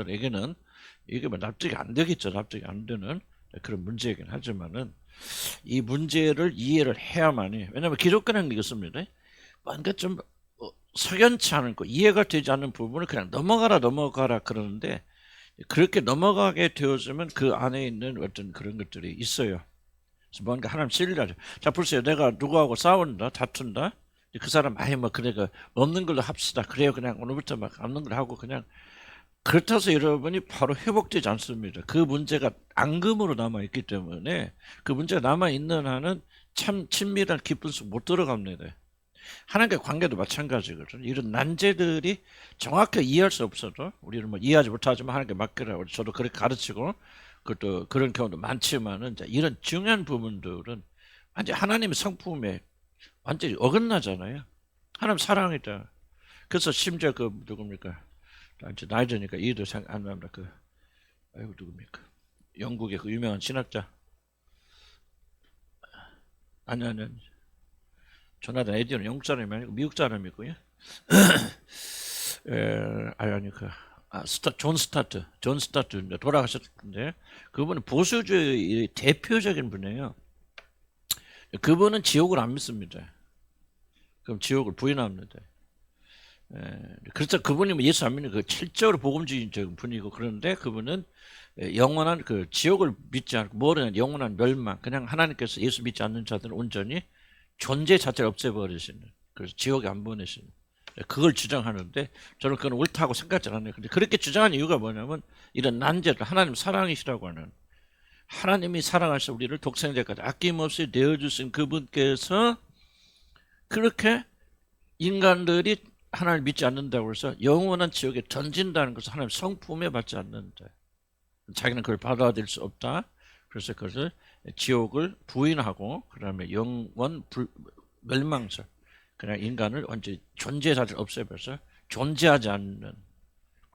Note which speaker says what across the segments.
Speaker 1: 에게는 이게 뭐 납득이 안 되겠죠. 납득이 안 되는 그런 문제이긴 하지만은 이 문제를 이해를 해야만이, 왜냐하면 기독교는 이렇습니다. 뭔가 좀 석연치 않고 이해가 되지 않는 부분을 그냥 넘어가라 그러는데, 그렇게 넘어가게 되어지면 그 안에 있는 어떤 그런 것들이 있어요. 그래서 뭔가 하나님 신뢰하죠. 자, 보세요. 내가 누구하고 싸운다, 다툰다. 그 사람 아예 뭐 그래가 없는 걸로 합시다. 그래요. 그냥 오늘부터 막 없는 걸 하고 그냥. 그렇다고 해서 여러분이 바로 회복되지 않습니다. 그 문제가 앙금으로 남아있기 때문에 그 문제가 남아있는 한은 참 친밀한 깊은 속 못 들어갑니다. 하나님과의 관계도 마찬가지거든요. 이런 난제들이 정확하게 이해할 수 없어도, 우리는 뭐 이해하지 못하지만 하나님께 맡기라고 저도 그렇게 가르치고, 그것도 그런 경우도 많지만은 이런 중요한 부분들은 완전 하나님의 성품에 완전히 어긋나잖아요. 하나님 사랑이다. 그래서 심지어 그 누굽니까? 이제 나이 드니까 이해도 안 납니다. 그 아이고 누굽니까? 영국의 그 유명한 신학자. 아니 조나단 에디언은 영국 사람이 아니고 미국 사람이고요. 아니 존 스타트 돌아가셨는데, 그분은 보수주의 대표적인 분이에요. 그분은 지옥을 안 믿습니다. 그럼 지옥을 부인합니다. 그래서 그분이 뭐 예수 안 믿는 그 실적으로 복음주의적인 분이고, 그런데 그분은 영원한 그 지옥을 믿지 않고 뭐는 영원한 멸망, 그냥 하나님께서 예수 믿지 않는 자들은 온전히 존재 자체를 없애버리시는, 그래서 지옥에 안 보내시는, 그걸 주장하는데 저는 그건 옳다고 생각하지 않아요. 근데 그렇게 주장하는 이유가 뭐냐면, 이런 난제를 하나님 사랑이시라고 하는, 하나님이 사랑하셔 우리를 독생자까지 아낌없이 내어주신 그분께서 그렇게 인간들이 하나님을 믿지 않는다고 해서 영원한 지옥에 던진다는 것을 하나님 성품에 받지 않는다. 자기는 그걸 받아들일 수 없다. 그래서 그것을 지옥을 부인하고, 그 다음에 영원 멸망설, 그냥 인간을 완전히 존재 자체를 없애버려서 존재하지 않는,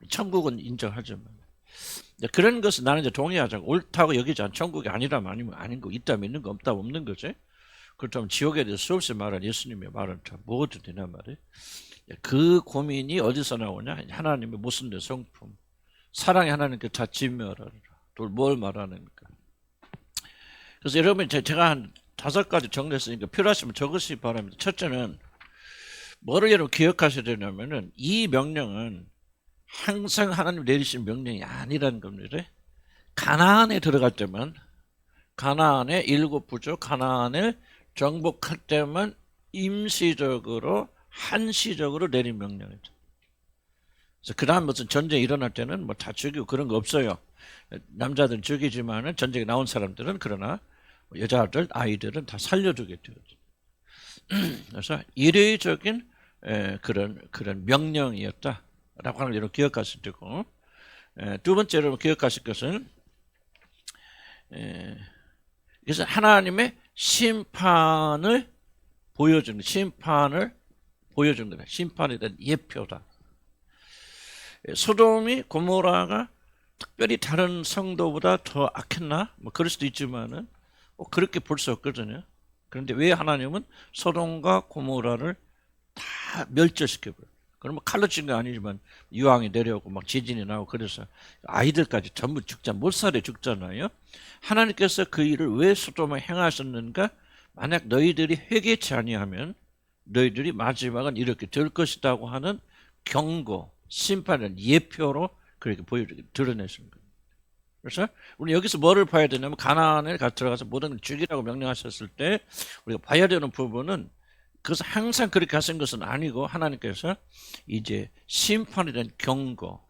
Speaker 1: 천국은 인정하지만 그런 것은 나는 이제 동의하자고, 옳다고 여기지 않아. 천국이 아니라면 아니면 아닌 거, 있다면 있는 거, 없다면 없는 거지. 그렇다면 지옥에 대해서 수없이 말한 예수님의 말은 참 뭐가 되냐 말이에요. 그 고민이 어디서 나오냐? 하나님의 모순된 성품, 사랑의 하나님께 다 진멸하라. 또 뭘 말하는가? 그래서 여러분, 제가 한 5가지 정리했으니까 필요하시면 적으시기 바랍니다. 첫째는 뭐를 여러분 기억하셔야 되냐면은, 이 명령은 항상 하나님 내리신 명령이 아니라는 겁니다. 가나안에 들어갈 때만, 가나안의 7부족 가나안을 정복할 때만 임시적으로 한시적으로 내린 명령이죠. 그래서 그 다음 무슨 전쟁이 일어날 때는 뭐 다 죽이고 그런 거 없어요. 남자들은 죽이지만은 전쟁에 나온 사람들은, 그러나 여자들, 아이들은 다 살려주게 되죠. 그래서 이례적인 그런 명령이었다라고 하는 걸 여러분 기억하실 테고, 두 번째로 기억하실 것은, 그래서 하나님의 심판을 보여주는, 심판에 대한 예표다. 소돔이 고모라가 특별히 다른 성도보다 더 악했나? 뭐 그럴 수도 있지만은 그렇게 볼 수 없거든요. 그런데 왜 하나님은 소돔과 고모라를 다 멸절시켜버려요? 그러면 칼로 친 거 아니지만 유황이 내려오고 막 지진이 나고, 그래서 아이들까지 전부 몰살에 죽잖아요. 하나님께서 그 일을 왜 소돔에 행하셨는가? 만약 너희들이 회개치 아니하면 너희들이 마지막은 이렇게 될 것이라고 하는 경고, 심판을 예표로 그렇게 드러내신 거예요. 그래서 우리 여기서 뭐를 봐야 되냐면, 가나안에 들어가서 모든 걸 죽이라고 명령하셨을 때 우리가 봐야 되는 부분은, 그것을 항상 그렇게 하신 것은 아니고, 하나님께서 이제 심판에 대한 경고,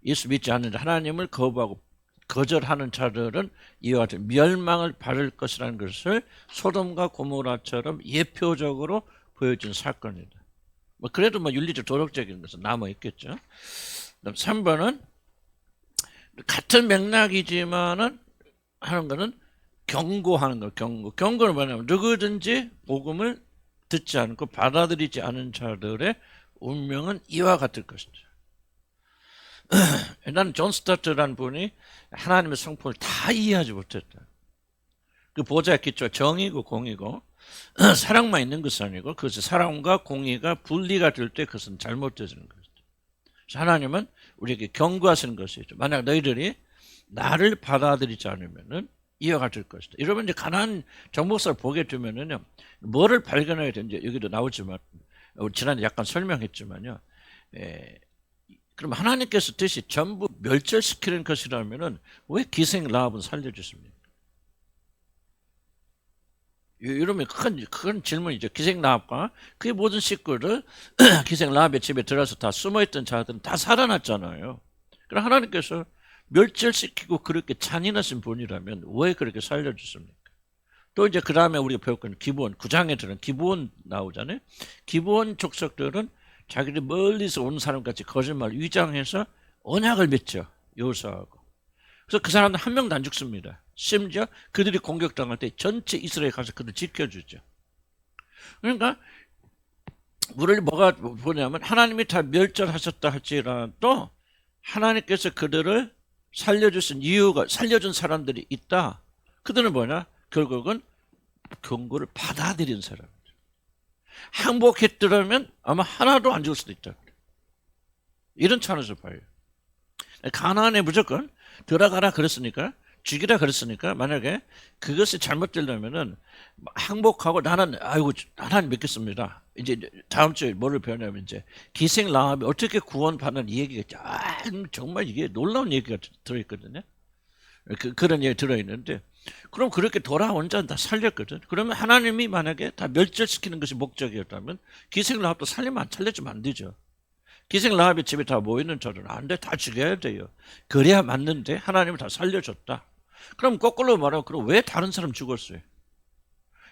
Speaker 1: 예수 믿지 않는 하나님을 거부하고 거절하는 자들은 이와 같은 멸망을 받을 것이라는 것을 소돔과 고모라처럼 예표적으로 보여준 사건이다. 뭐 그래도 뭐 윤리적 도덕적인 것은 남아 있겠죠. 그다음 3번은 같은 맥락이지만은 하는 거는 경고하는 거. 경고는 뭐냐면, 누구든지 복음을 듣지 않고 받아들이지 않은 자들의 운명은 이와 같을 것이다. 나는 존 스타트라는 분이 하나님의 성품을 다 이해하지 못했다. 그 보좌의 기초가 정의고 공의고 사랑만 있는 것은 아니고, 그것이 사랑과 공의가 분리가 될 때 그것은 잘못되는 것이다. 하나님은 우리에게 경고하시는 것이죠. 만약 너희들이 나를 받아들이지 않으면은 이해가 될 것이다. 이러면 이제 가나안 정복사를 보게 되면은요, 뭐를 발견해야 되는지 여기도 나오지만, 우리 지난해 약간 설명했지만요, 그럼 하나님께서 뜻이 전부 멸절시키는 것이라면은 왜 기생 라합은 살려주십니까? 이러면 큰 질문이죠. 기생 라합과 그의 모든 식구를 기생 라합의 집에 들어서 다 숨어있던 자들은 다 살아났잖아요. 그럼 하나님께서 멸절시키고 그렇게 잔인하신 분이라면 왜 그렇게 살려주십니까? 또 이제 그 다음에 우리가 배웠던 기브온, 9장에 들은 기브온 나오잖아요. 기브온 족속들은 자기들 멀리서 온 사람같이 거짓말 위장해서 언약을 맺죠. 여호수아하고. 그래서 그 사람들 한 명도 안 죽습니다. 심지어 그들이 공격당할 때 전체 이스라엘 가서 그들 지켜주죠. 그러니까 우리를 뭐가 보냐면 하나님이 다 멸절하셨다 할지라도 하나님께서 그들을 살려주신 이유가, 살려준 사람들이 있다. 그들은 뭐냐? 결국은 경고를 받아들인 사람들. 항복했더라면 아마 하나도 안 죽을 수도 있다. 이런 차원에서 봐요. 가나안에 무조건 들어가라 그랬으니까, 죽이라 그랬으니까, 만약에 그것이 잘못되려면은 항복하고 나는 하나님 믿겠습니다. 이제 다음 주에 뭐를 배우냐면 이제 기생 라합이 어떻게 구원받는 이 얘기가 정말 이게 놀라운 얘기가 들어있거든요. 그런 얘기 들어있는데, 그럼 그렇게 돌아온 자는 다 살렸거든. 그러면 하나님이 만약에 다 멸절시키는 것이 목적이었다면 기생 라합도 살리면 살려주면 안 되죠. 기생 라합의 집에 다 모이는 자들은 안 돼. 다 죽여야 돼요. 그래야 맞는데 하나님은 다 살려줬다. 그럼 거꾸로 말하면 그럼 왜 다른 사람 죽었어요?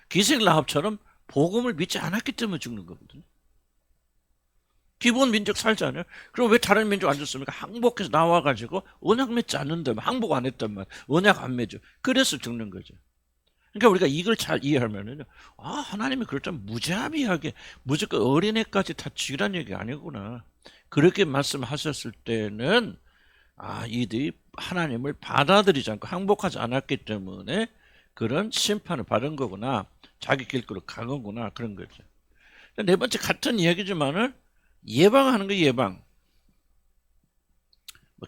Speaker 1: 기생 라합처럼 복음을 믿지 않았기 때문에 죽는 거거든요. 기본 민족 살잖아요. 그럼 왜 다른 민족 안 죽습니까? 항복해서 나와가지고 언약 맺지 않는다면, 항복 안 했단 말, 언약 안 맺죠. 그래서 죽는 거죠. 그러니까 우리가 이걸 잘 이해하면은, 하나님이 그렇다면 무자비하게 무조건 어린애까지 다 죽이라는 얘기 아니구나. 그렇게 말씀하셨을 때는 이들이 하나님을 받아들이지 않고 항복하지 않았기 때문에 그런 심판을 받은 거구나. 자기 길거로 간 거구나. 그런 거죠. 네 번째 같은 이야기지만은 예방하는 거 예방.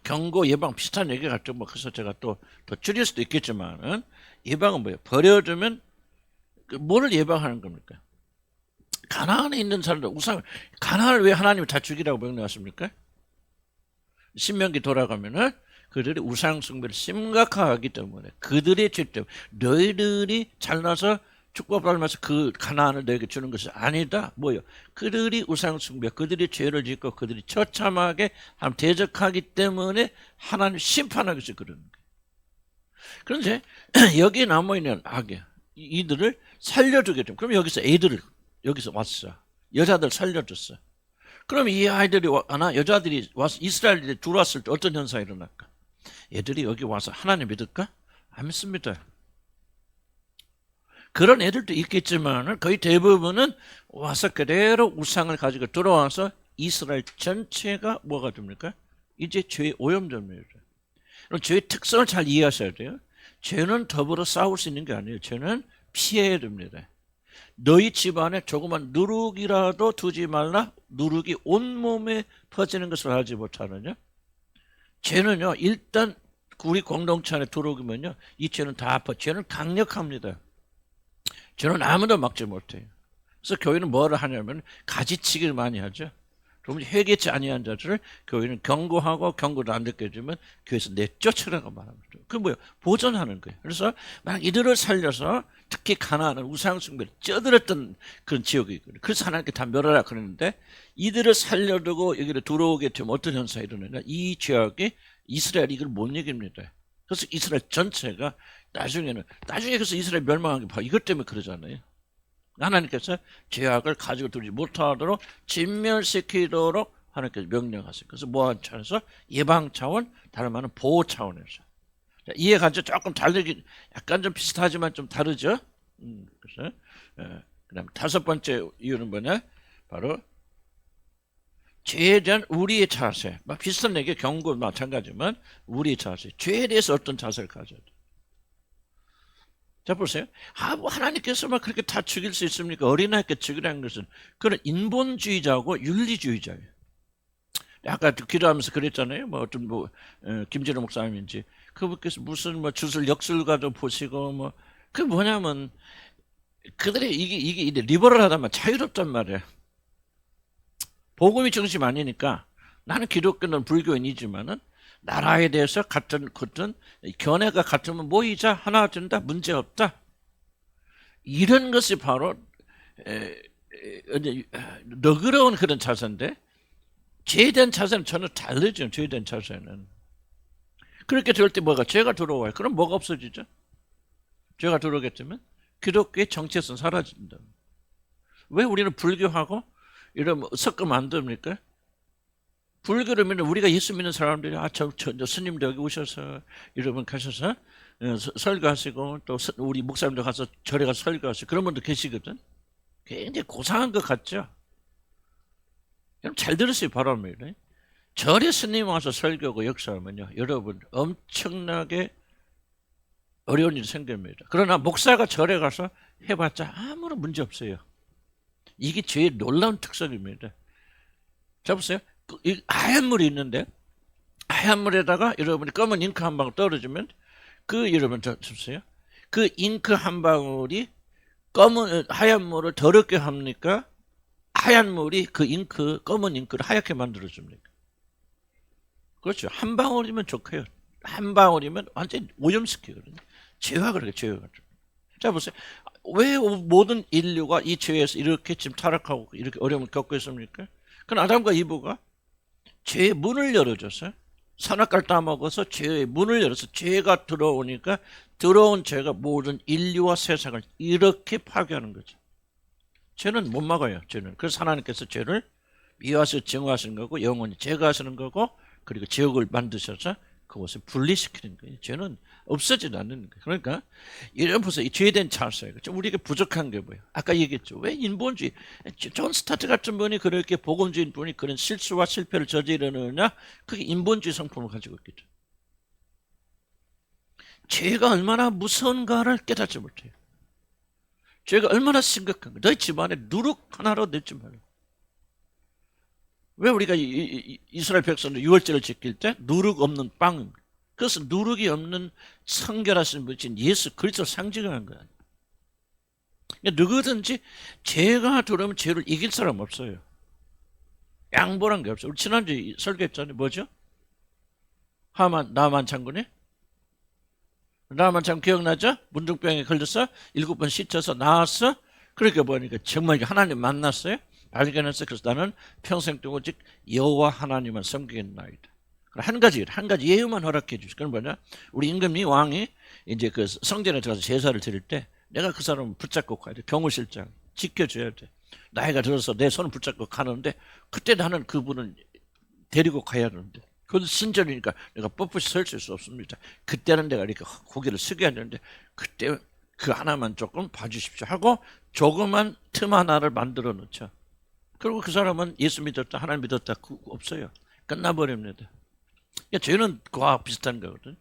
Speaker 1: 경고 예방 비슷한 얘기 같죠. 그래서 제가 또 더 줄일 수도 있겠지만은 예방은 뭐예요? 버려두면 뭐를 예방하는 겁니까? 가나안에 있는 사람들 가나안을 왜 하나님이 다 죽이라고 명령하십니까? 신명기 돌아가면은 그들이 우상 숭배를 심각하기 때문에, 그들의 죄 때문에 너희들이 잘나서 축복을 받으면서 그 가나안을 너에게 주는 것이 아니다. 뭐요? 그들이 우상 숭배, 그들이 죄를 짓고 그들이 처참하게 대적하기 때문에 하나님 심판하기 위해서 그러는 거예요. 그런데 여기에 남아있는 악에 이들을 살려주게 되면, 그럼 여기서 왔어. 여자들 살려줬어. 그럼 이 아이들이 여자들이 와서 이스라엘에 들어왔을 때 어떤 현상이 일어날까? 애들이 여기 와서 하나님 믿을까? 안 믿습니다. 그런 애들도 있겠지만 거의 대부분은 와서 그대로 우상을 가지고 들어와서 이스라엘 전체가 뭐가 됩니까? 이제 죄의 오염점이에요. 그럼 죄의 특성을 잘 이해하셔야 돼요. 죄는 더불어 싸울 수 있는 게 아니에요. 죄는 피해야 됩니다. 너희 집안에 조그만 누룩이라도 두지 말라. 누룩이 온몸에 퍼지는 것을 알지 못하느냐? 죄는요, 일단 우리 공동체 안에 들어오면요, 이 죄는 다 아파. 죄는 강력합니다. 죄는 아무도 막지 못해요. 그래서 교회는 뭐를 하냐면 가지치기를 많이 하죠. 그러면 회개치 아니한 자들을 교회는 경고하고 경고도 안 듣게 해주면 교회에서 내쫓으라고 말합니다. 그게 뭐예요? 보존하는 거예요. 그래서 만약 이들을 살려서 특히 가나안은 우상숭배를 쪄들었던 그런 지역이 있거든요. 그래서 하나님께 다 멸하라 그러는데, 이들을 살려두고 여기로 들어오게 되면 어떤 현상이 일어나냐? 이 지역이 이스라엘이 이걸 못 이깁니다. 그래서 이스라엘 전체가 나중에 그래서 이스라엘 멸망한 게 이것 때문에 그러잖아요. 하나님께서 죄악을 가지고 들지 못하도록 진멸시키도록 하나님께서 명령하세요. 그래서 뭐한 차원에서 예방 차원, 다른 말은 보호 차원에서. 자, 이해가죠? 조금 다르긴, 약간 좀 비슷하지만 좀 다르죠? 그래서 그다음 다섯 번째 이유는 뭐냐? 바로 죄에 대한 우리의 자세. 비슷한 얘기, 경고 마찬가지지만 우리의 자세. 죄에 대해서 어떤 자세를 가져야 돼? 자, 보세요. 뭐 하나님께서 막 그렇게 다 죽일 수 있습니까? 어린아이께 죽이라는 것은 그런 인본주의자고 윤리주의자예요. 아까 기도하면서 그랬잖아요. 뭐 어떤 김진호 목사님인지 그분께서 무슨 뭐 주술 역술가도 보시고 뭐 그 뭐냐면 그들의 이게 리버럴하다면 자유롭단 말이에요. 복음이 중심 아니니까 나는 기독교는 불교인이지만은 나라에 대해서 같은 견해가 같으면 모이자 하나 된다 문제 없다. 이런 것이 바로 너그러운 그런 자세인데 죄에 대한 자세는 전혀 다르죠. 죄에 대한 자세는. 그렇게 될 때 뭐가 죄가 들어와요. 그럼 뭐가 없어지죠? 죄가 들어오겠지만 기독교의 정체성 사라진다. 왜 우리는 불교하고 이러면 섞으면 안 됩니까? 불교를 믿는 우리가 예수 믿는 사람들이 저 스님도 여기 오셔서 이러면 가셔서 설교하시고 또 우리 목사님도 가서 절에 가서 설교하시고 그런 분도 계시거든. 굉장히 고상한 것 같죠? 여러분 잘 들으시기 바랍니다. 절에 스님 와서 설교하고 역사하면요. 여러분 엄청나게 어려운 일이 생깁니다. 그러나 목사가 절에 가서 해봤자 아무런 문제 없어요. 이게 제일 놀라운 특성입니다. 자 보세요. 하얀 물이 있는데 하얀 물에다가 여러분이 검은 잉크 한 방울 떨어지면 여러분 저 보세요. 그 잉크 한 방울이 하얀 물을 더럽게 합니까? 하얀 물이 검은 잉크를 하얗게 만들어줍니까? 그렇죠. 한 방울이면 좋고요. 한 방울이면 완전히 오염시키거든요. 죄가 그렇게 죄가. 자 보세요. 왜 모든 인류가 이 죄에서 이렇게 지금 타락하고 이렇게 어려움을 겪고 있습니까? 그건 아담과 이브가 죄의 문을 열어줘서 선악과를 따먹어서 죄의 문을 열어서 죄가 들어오니까 들어온 죄가 모든 인류와 세상을 이렇게 파괴하는 거죠. 죄는 못 막아요. 죄는. 그래서 하나님께서 죄를 미워하셔 증오하시는 거고 영원히 제거하시는 거고 그리고 지옥을 만드셔서 그것을 분리시키는 거예요. 죄는 없어지지 않는 거예요. 그러니까 이런 보세요. 이 죄에 대한 자세가 우리가 부족한 게 뭐예요? 아까 얘기했죠. 왜 인본주의? 존 스타트 같은 분이 그렇게 복음주의인 분이 그런 실수와 실패를 저지르느냐? 그게 인본주의 성품을 가지고 있겠죠. 죄가 얼마나 무서운가를 깨닫지 못해요. 죄가 얼마나 심각한가. 너희 집안에 누룩 하나로 넣지 말라. 왜 우리가 이스라엘 백성들 유월절을 지킬 때 누룩 없는 빵, 그것은 누룩이 없는 성결하신 분이신 예수 그리스도를 상징하는 거야. 그러니까 누구든지 죄가 들어오면 죄를 이길 사람 없어요. 양보란 게 없어요. 우리 지난주에 설교했잖아요. 뭐죠? 나만 장군이? 나만 장군 기억나죠? 문둥병에 걸려서 7번 씻어서 나왔어. 그렇게 보니까 정말 하나님 만났어요. 발견했어. 그래서 나는 평생 동안 오직 여호와 하나님만 섬기겠나이다. 한 가지 예우만 허락해 주시. 그건 뭐냐? 우리 임금이 왕이 이제 그 성전에 들어가서 제사를 드릴 때 내가 그 사람을 붙잡고 가야 돼. 경호실장 지켜줘야 돼. 나이가 들어서 내 손을 붙잡고 가는데 그때 나는 그분을 데리고 가야 하는데 그건 신전이니까 내가 뻣뻣이 설 수 없습니다. 그때는 내가 이렇게 고개를 숙여야 되는데 그때 그 하나만 조금 봐주십시오 하고 조그만 틈 하나를 만들어 놓죠. 그리고 그 사람은 예수 믿었다, 하나님 믿었다, 없어요. 끝나버립니다. 그러니까 죄는 그와 비슷한 거거든.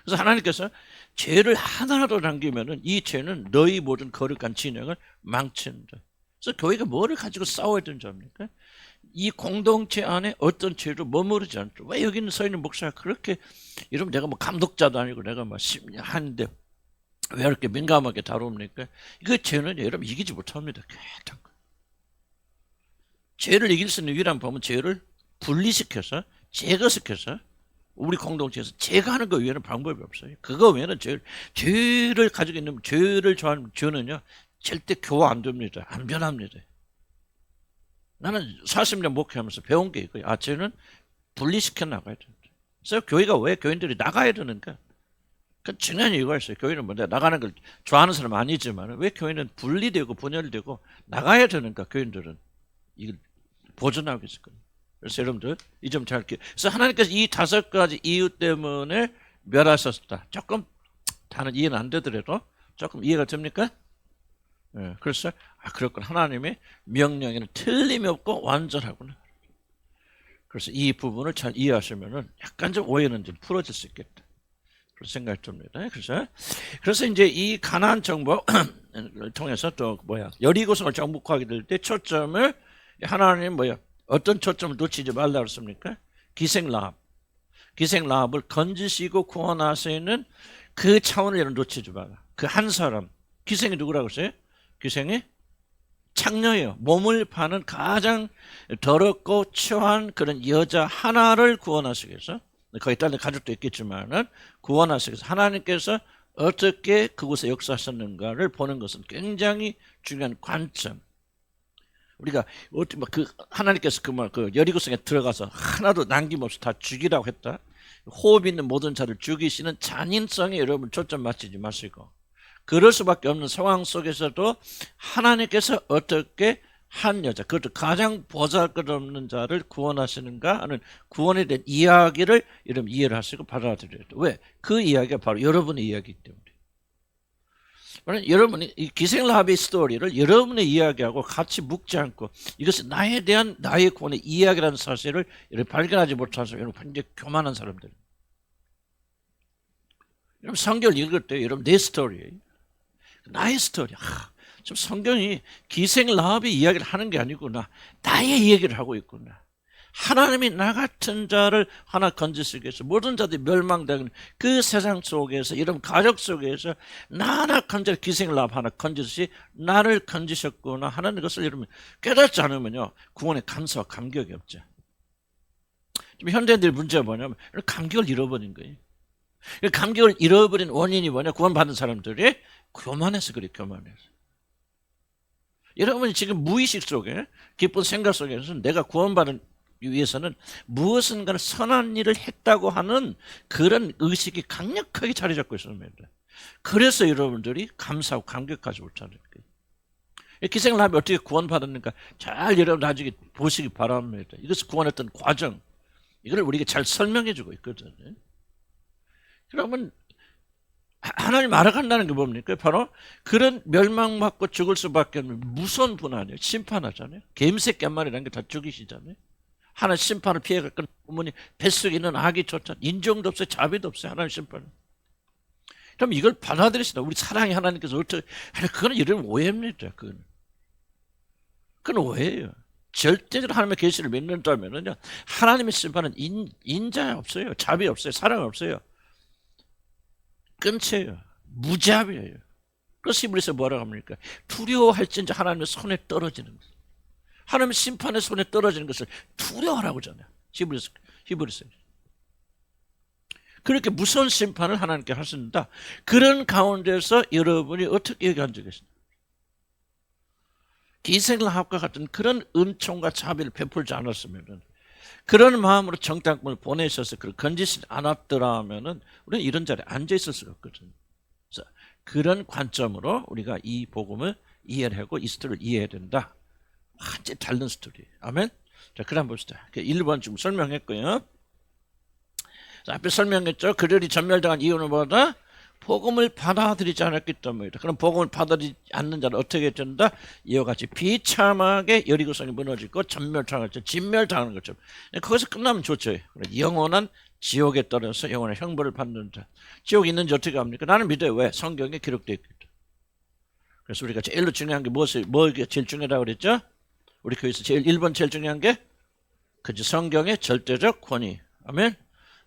Speaker 1: 그래서 하나님께서 죄를 하나라도 남기면은 이 죄는 너희 모든 거룩한 진영을 망친다. 그래서 교회가 뭐를 가지고 싸워야 되는 줄 압니까? 이 공동체 안에 어떤 죄로 머무르지 않죠. 왜 여기 서 있는 목사가 그렇게 이러면 내가 뭐 감독자도 아니고 내가 뭐 하는데 왜 이렇게 민감하게 다룹니까? 그 죄는 여러분 이기지 못합니다. 괜찮고. 죄를 이길 수 있는 유일한 법은 죄를 분리시켜서 제거시켜서 우리 공동체에서 제거하는 것 외에는 방법이 없어요. 그거 외에는 죄를 가지고 있는 죄를 좋아하는 죄는요 절대 교화 안 됩니다. 안 변합니다. 나는 40년 목회하면서 배운 게 이거예요. 죄는 분리시켜 나가야 된다. 그래서 교회가 왜 교인들이 나가야 되는가? 그 중요한 이유가 있어요. 교회는 뭐 나가는 걸 좋아하는 사람 아니지만 왜 교회는 분리되고 분열되고 나가야 되는가? 교인들은 이걸 보존하고 있을 거예요. 그래서 여러분들 이 점 잘 기억해요. 그래서 하나님께서 이 5가지 이유 때문에 멸하셨다. 조금 다는 이해는 안 되더라도 조금 이해가 됩니까? 네, 그래서 그렇군. 하나님의 명령에는 틀림이 없고 완전하구나. 그래서 이 부분을 잘 이해하시면은 약간 좀 오해는 좀 풀어질 수 있겠다. 그런 생각이 듭니다. 그래서 이제 이 가나안 정복을 통해서 또 여리고성을 정복하게 될 때 초점을 하나님 어떤 초점을 놓치지 말라 그랬습니까? 기생 라합을 건지시고 구원하시는 그 차원을 여러분 놓치지 마라. 그 한 사람, 기생이 누구라고 했어요? 기생이 창녀예요. 몸을 파는 가장 더럽고 추한 그런 여자 하나를 구원하시기 위해서, 거기 다른 가족도 있겠지만은 구원하시기 위해서 하나님께서 어떻게 그곳에 역사하셨는가를 보는 것은 굉장히 중요한 관점. 우리가 그 하나님께서 그 여리고성에 들어가서 하나도 남김없이 다 죽이라고 했다. 호흡 있는 모든 자를 죽이시는 잔인성에 여러분 초점 맞추지 마시고, 그럴 수밖에 없는 상황 속에서도 하나님께서 어떻게 한 여자, 그것도 가장 보잘것없는 자를 구원하시는가 하는 구원에 대한 이야기를 여러분 이해를 하시고 받아들여야 돼요. 왜? 그 이야기가 바로 여러분의 이야기이기 때문에. 여러분이 이 기생라합의 스토리를 여러분의 이야기하고 같이 묶지 않고 이것은 나에 대한 나의 구원의 이야기라는 사실을 여러분 발견하지 못해서 여러분 굉장히 교만한 사람들. 여러분 성경을 읽을 때 여러분 내 스토리예요. 나의 스토리. 지금 성경이 기생라합의 이야기를 하는 게 아니구나. 나의 이야기를 하고 있구나. 하나님이 나 같은 자를 하나 건지시기 위해서 모든 자들이 멸망되는 그 세상 속에서, 이런 가족 속에서 나 하나 건져, 기생라합 하나 건지듯이 나를 건지셨구나 하는 것을 여러분 깨닫지 않으면요, 구원에 감사와 감격이 없죠. 지금 현대인들 문제가 뭐냐면 감격을 잃어버린 거예요. 감격을 잃어버린 원인이 뭐냐? 구원받은 사람들이 교만해서 그래, 교만해서. 여러분이 지금 무의식 속에, 기쁜 생각 속에서 내가 구원받은 위해서는 무엇인가 선한 일을 했다고 하는 그런 의식이 강력하게 자리 잡고 있습니다. 그래서 여러분들이 감사하고 감격하지 못하는 거예요. 기생라합이 어떻게 구원받았는가 잘 여러분 나중에 보시기 바랍니다. 이것을 구원했던 과정, 이걸 우리가 잘 설명해 주고 있거든요. 그러면 하나님 알아간다는 게 뭡니까? 바로 그런 멸망받고 죽을 수밖에 없는 무서운 분 아니에요. 심판하잖아요. 개미새끼 한 마리라는 게 다 죽이시잖아요. 하나님 심판을 피해갈 건 부모님 뱃속에 있는 아기조차 인정도 없어요. 자비도 없어요. 하나님 심판은. 그럼 이걸 받아들이시다. 우리 사랑의 하나님께서 어떻게, 그건 이런 오해입니다. 그건 오해예요. 절대적으로 하나님의 계시를 믿는다면요, 하나님의 심판은 인자 없어요. 자비 없어요. 사랑 없어요. 끊쳐요. 무자비예요. 그래서 히브리서 뭐라고 합니까? 두려워할진지 하나님의 손에 떨어지는 것. 하나님의 심판의 손에 떨어지는 것을 두려워하라고 하잖아요. 히브리서. 그렇게 무서운 심판을 하나님께 하신다. 그런 가운데서 여러분이 어떻게 얘기한 적이 있습니까? 기생라합과 같은 그런 은총과 자비를 베풀지 않았으면, 그런 마음으로 정탐꾼을 보내셔서 그걸 건지지 않았더라면 우리는 이런 자리에 앉아 있을 수가 없거든요. 그래서 그런 관점으로 우리가 이 복음을 이해를 하고 이 스토리를 이해해야 된다. 완전히 다른 스토리. 아멘. 자, 그다음 봅시다. 1번 지금 설명했고요. 자, 앞에 설명했죠. 그들이 전멸당한 이유는 뭐다? 복음을 받아들이지 않았기 때문이다. 그럼 복음을 받아들이지 않는 자는 어떻게 된다? 이와 같이 비참하게 여리고성이 무너지고 전멸당하죠. 진멸당하는 것처럼. 거기서 끝나면 좋죠. 영원한 지옥에 떨어져서 영원한 형벌을 받는 자. 지옥이 있는지 어떻게 합니까? 나는 믿어요. 왜? 성경에 기록되어 있기 때문에. 그래서 우리가 제일로 중요한 게 뭐가 제일 중요하다고 그랬죠? 우리 교회에서 1번 제일 중요한 게 그죠, 성경의 절대적 권위. 아멘.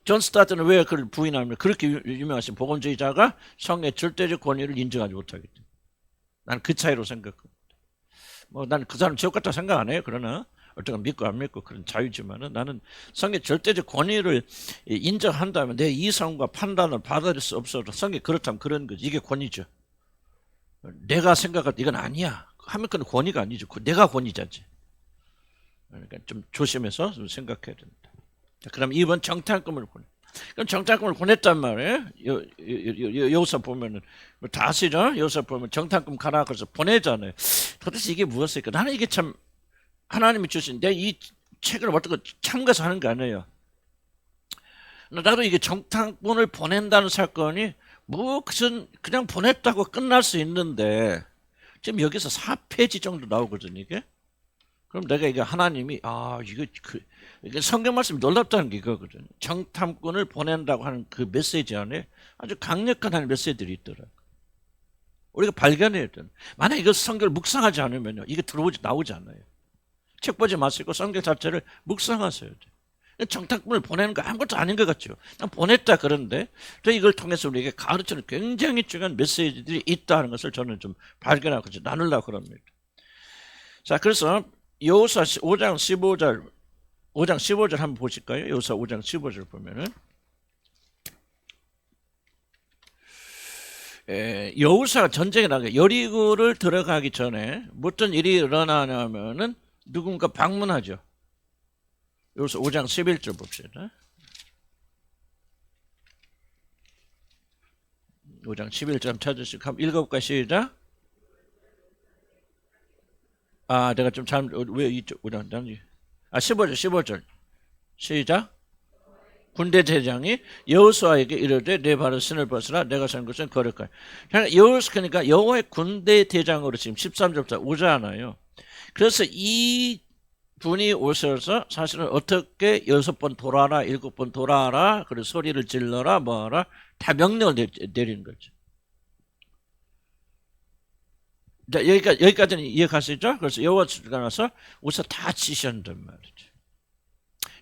Speaker 1: 존 스타트는 왜 그걸 부인합니까? 그렇게 유명하신 복음주의자가 성의 절대적 권위를 인정하지 못하기 때문에. 나는 그 차이로 생각합니다. 나는 그 사람 지옥 같다고 생각 안 해요. 그러나 어떤 건 믿고 안 믿고 그런 자유지만은, 나는 성의 절대적 권위를 인정한다면 내 이성과 판단을 받아들일 수 없어도 성이 그렇다면 그런 거지. 이게 권위죠. 내가 생각할 때 이건 아니야 하면 그건 권위가 아니죠. 내가 권위자지. 그러니까 좀 조심해서 좀 생각해야 된다. 자, 그럼 2번 정탐꾼을 보내. 그럼 정탐꾼을 보냈단 말이에요. 여기서 보면은 다시죠. 여기서 보면 정탐꾼 가라 그래서 보내잖아요. 도대체 이게 무엇일까? 나는 이게 참 하나님이 주신, 내 이 책을 어떻게 참가해서 하는 게 아니에요. 나도 이게 정탐꾼을 보낸다는 사건이 그냥 보냈다고 끝날 수 있는데, 지금 여기서 4페이지 정도 나오거든요, 이게. 그럼 내가 이게 하나님이, 이게 성경 말씀이 놀랍다는 게 이거거든요. 정탐꾼을 보낸다고 하는 그 메시지 안에 아주 강력한 하나님의 메시지들이 있더라고요. 우리가 발견해야 돼요. 만약 이거 성경을 묵상하지 않으면요, 이게 나오지 않아요. 책 보지 마시고 성경 자체를 묵상하셔야 돼요. 정탐꾼을 보내는 거 아무것도 아닌 것 같죠. 그냥 보냈다 그러는데 또 이걸 통해서 우리에게 가르치는 굉장히 중요한 메시지들이 있다는 것을 저는 좀 발견하고 나누려고 합니다. 자, 그래서 여호수아 5장 15절 한번 보실까요? 여호수아 5장 15절 보면은 여호수아가 전쟁에 나가 여리고를 들어가기 전에 어떤 일이 일어나냐면은 누군가 방문하죠. 여기서 5장 11절 봅시다. 5장 11절 찾으시고 한번 읽어볼까요? 시작. 내가 좀 왜 이쪽 15절 시작. 군대 대장이 여호수아에게 이르되 내 발을 신을 벗으라 내가 산 것은 거룩하니. 그러니까 여호와의 군대 대장으로 지금 13절부터 오잖아요. 그래서 이 분이 오셔서 사실은 어떻게 6번 돌아라 7번 돌아라 그리고 소리를 질러라 뭐하라 다 명령을 내리는 거죠. 자, 여기까지는 이해가시죠? 그래서 여호와가 나서 우선 다 지시한단 말이죠.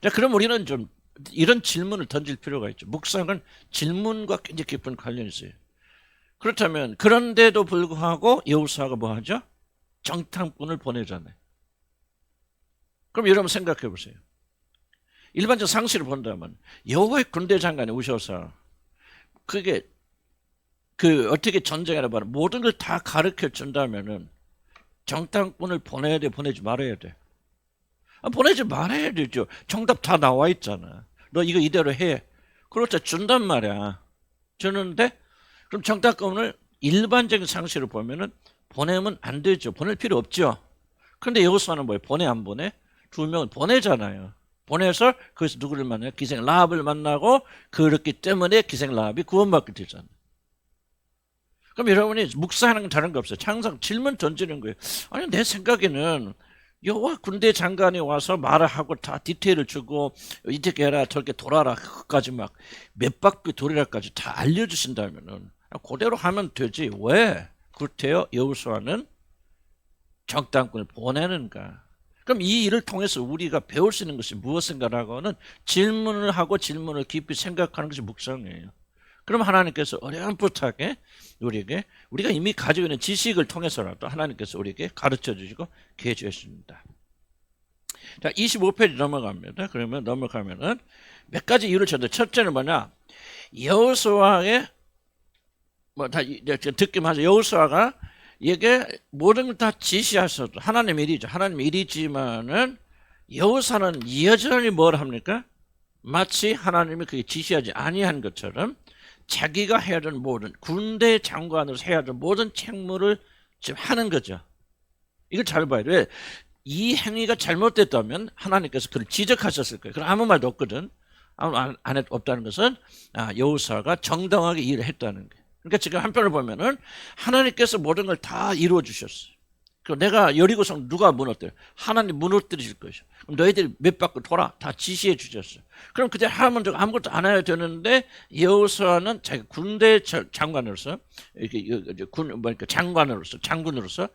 Speaker 1: 자, 그럼 우리는 좀 이런 질문을 던질 필요가 있죠. 묵상은 질문과 굉장히 깊은 관련이 있어요. 그렇다면 그런데도 불구하고 여호수아가 뭐 하죠? 정탐꾼을 보내잖아요. 그럼 여러분 생각해 보세요. 일반적 상식을 본다면 여호와의 군대 장관이 오셔서 그게 어떻게 전쟁하라 봐 모든 걸 다 가르쳐 준다면은 정탐꾼을 보내야 돼, 보내지 말아야 돼? 보내지 말아야 되죠. 정답 다 나와 있잖아. 너 이거 이대로 해. 그렇죠. 준단 말이야. 주는데 그럼 정탐꾼을 일반적인 상식으로 보면은 보내면 안 되죠. 보낼 필요 없죠. 그런데 여호수아는 뭐예요? 보내 안 보내? 2명은 보내잖아요. 보내서 거기서 누구를 만나요? 기생 라합을 만나고 그렇기 때문에 기생 라합이 구원받게 되잖아요. 그럼 여러분이 묵상하는 건 다른 거 없어요. 항상 질문 던지는 거예요. 아니 내 생각에는 여호와 군대 장관이 와서 말을 하고 다 디테일을 주고 이렇게 해라 저렇게 돌아라 그것까지 막 몇 바퀴 돌이라까지 다 알려주신다면은 그대로 하면 되지. 왜 그렇대요? 여호수아는 정탐꾼을 보내는가? 그럼 이 일을 통해서 우리가 배울 수 있는 것이 무엇인가라고는 질문을 하고 질문을 깊이 생각하는 것이 묵상이에요. 그럼 하나님께서 어렴풋하게 우리에게 우리가 이미 가지고 있는 지식을 통해서라도 하나님께서 우리에게 가르쳐 주시고 계해 주셨습니다. 자, 25페이지 넘어갑니다. 그러면 넘어가면은 몇 가지 이유를 쳤는데 첫째는 뭐냐? 여호수아의 다 듣기만 하죠. 여호수아가 이게 모든 걸 다 지시하셔도 하나님 일이죠. 하나님 일이지만은 여호수아는 여전히 뭘 합니까? 마치 하나님이 그게 지시하지 아니한 것처럼 자기가 해야 되는 모든 군대 장관으로서 해야 되는 모든 책무를 지금 하는 거죠. 이걸 잘 봐야 돼. 이 행위가 잘못됐다면 하나님께서 그를 지적하셨을 거예요. 그럼 아무 말도 없거든. 아무 안 없다는 것은 여호수아가 정당하게 일을 했다는 거예요. 그러니까 지금 한편을 보면은 하나님께서 모든 걸 다 이루어 주셨어요. 그럼 내가 여리고성 누가 무너뜨려? 하나님 무너뜨리실 것이요. 그럼 너희들이 몇 바퀴 돌아 다 지시해 주셨어요. 그럼 그때 하면 아무것도 안 해야 되는데 여호수아는 자기 군대 장관으로서 장군으로서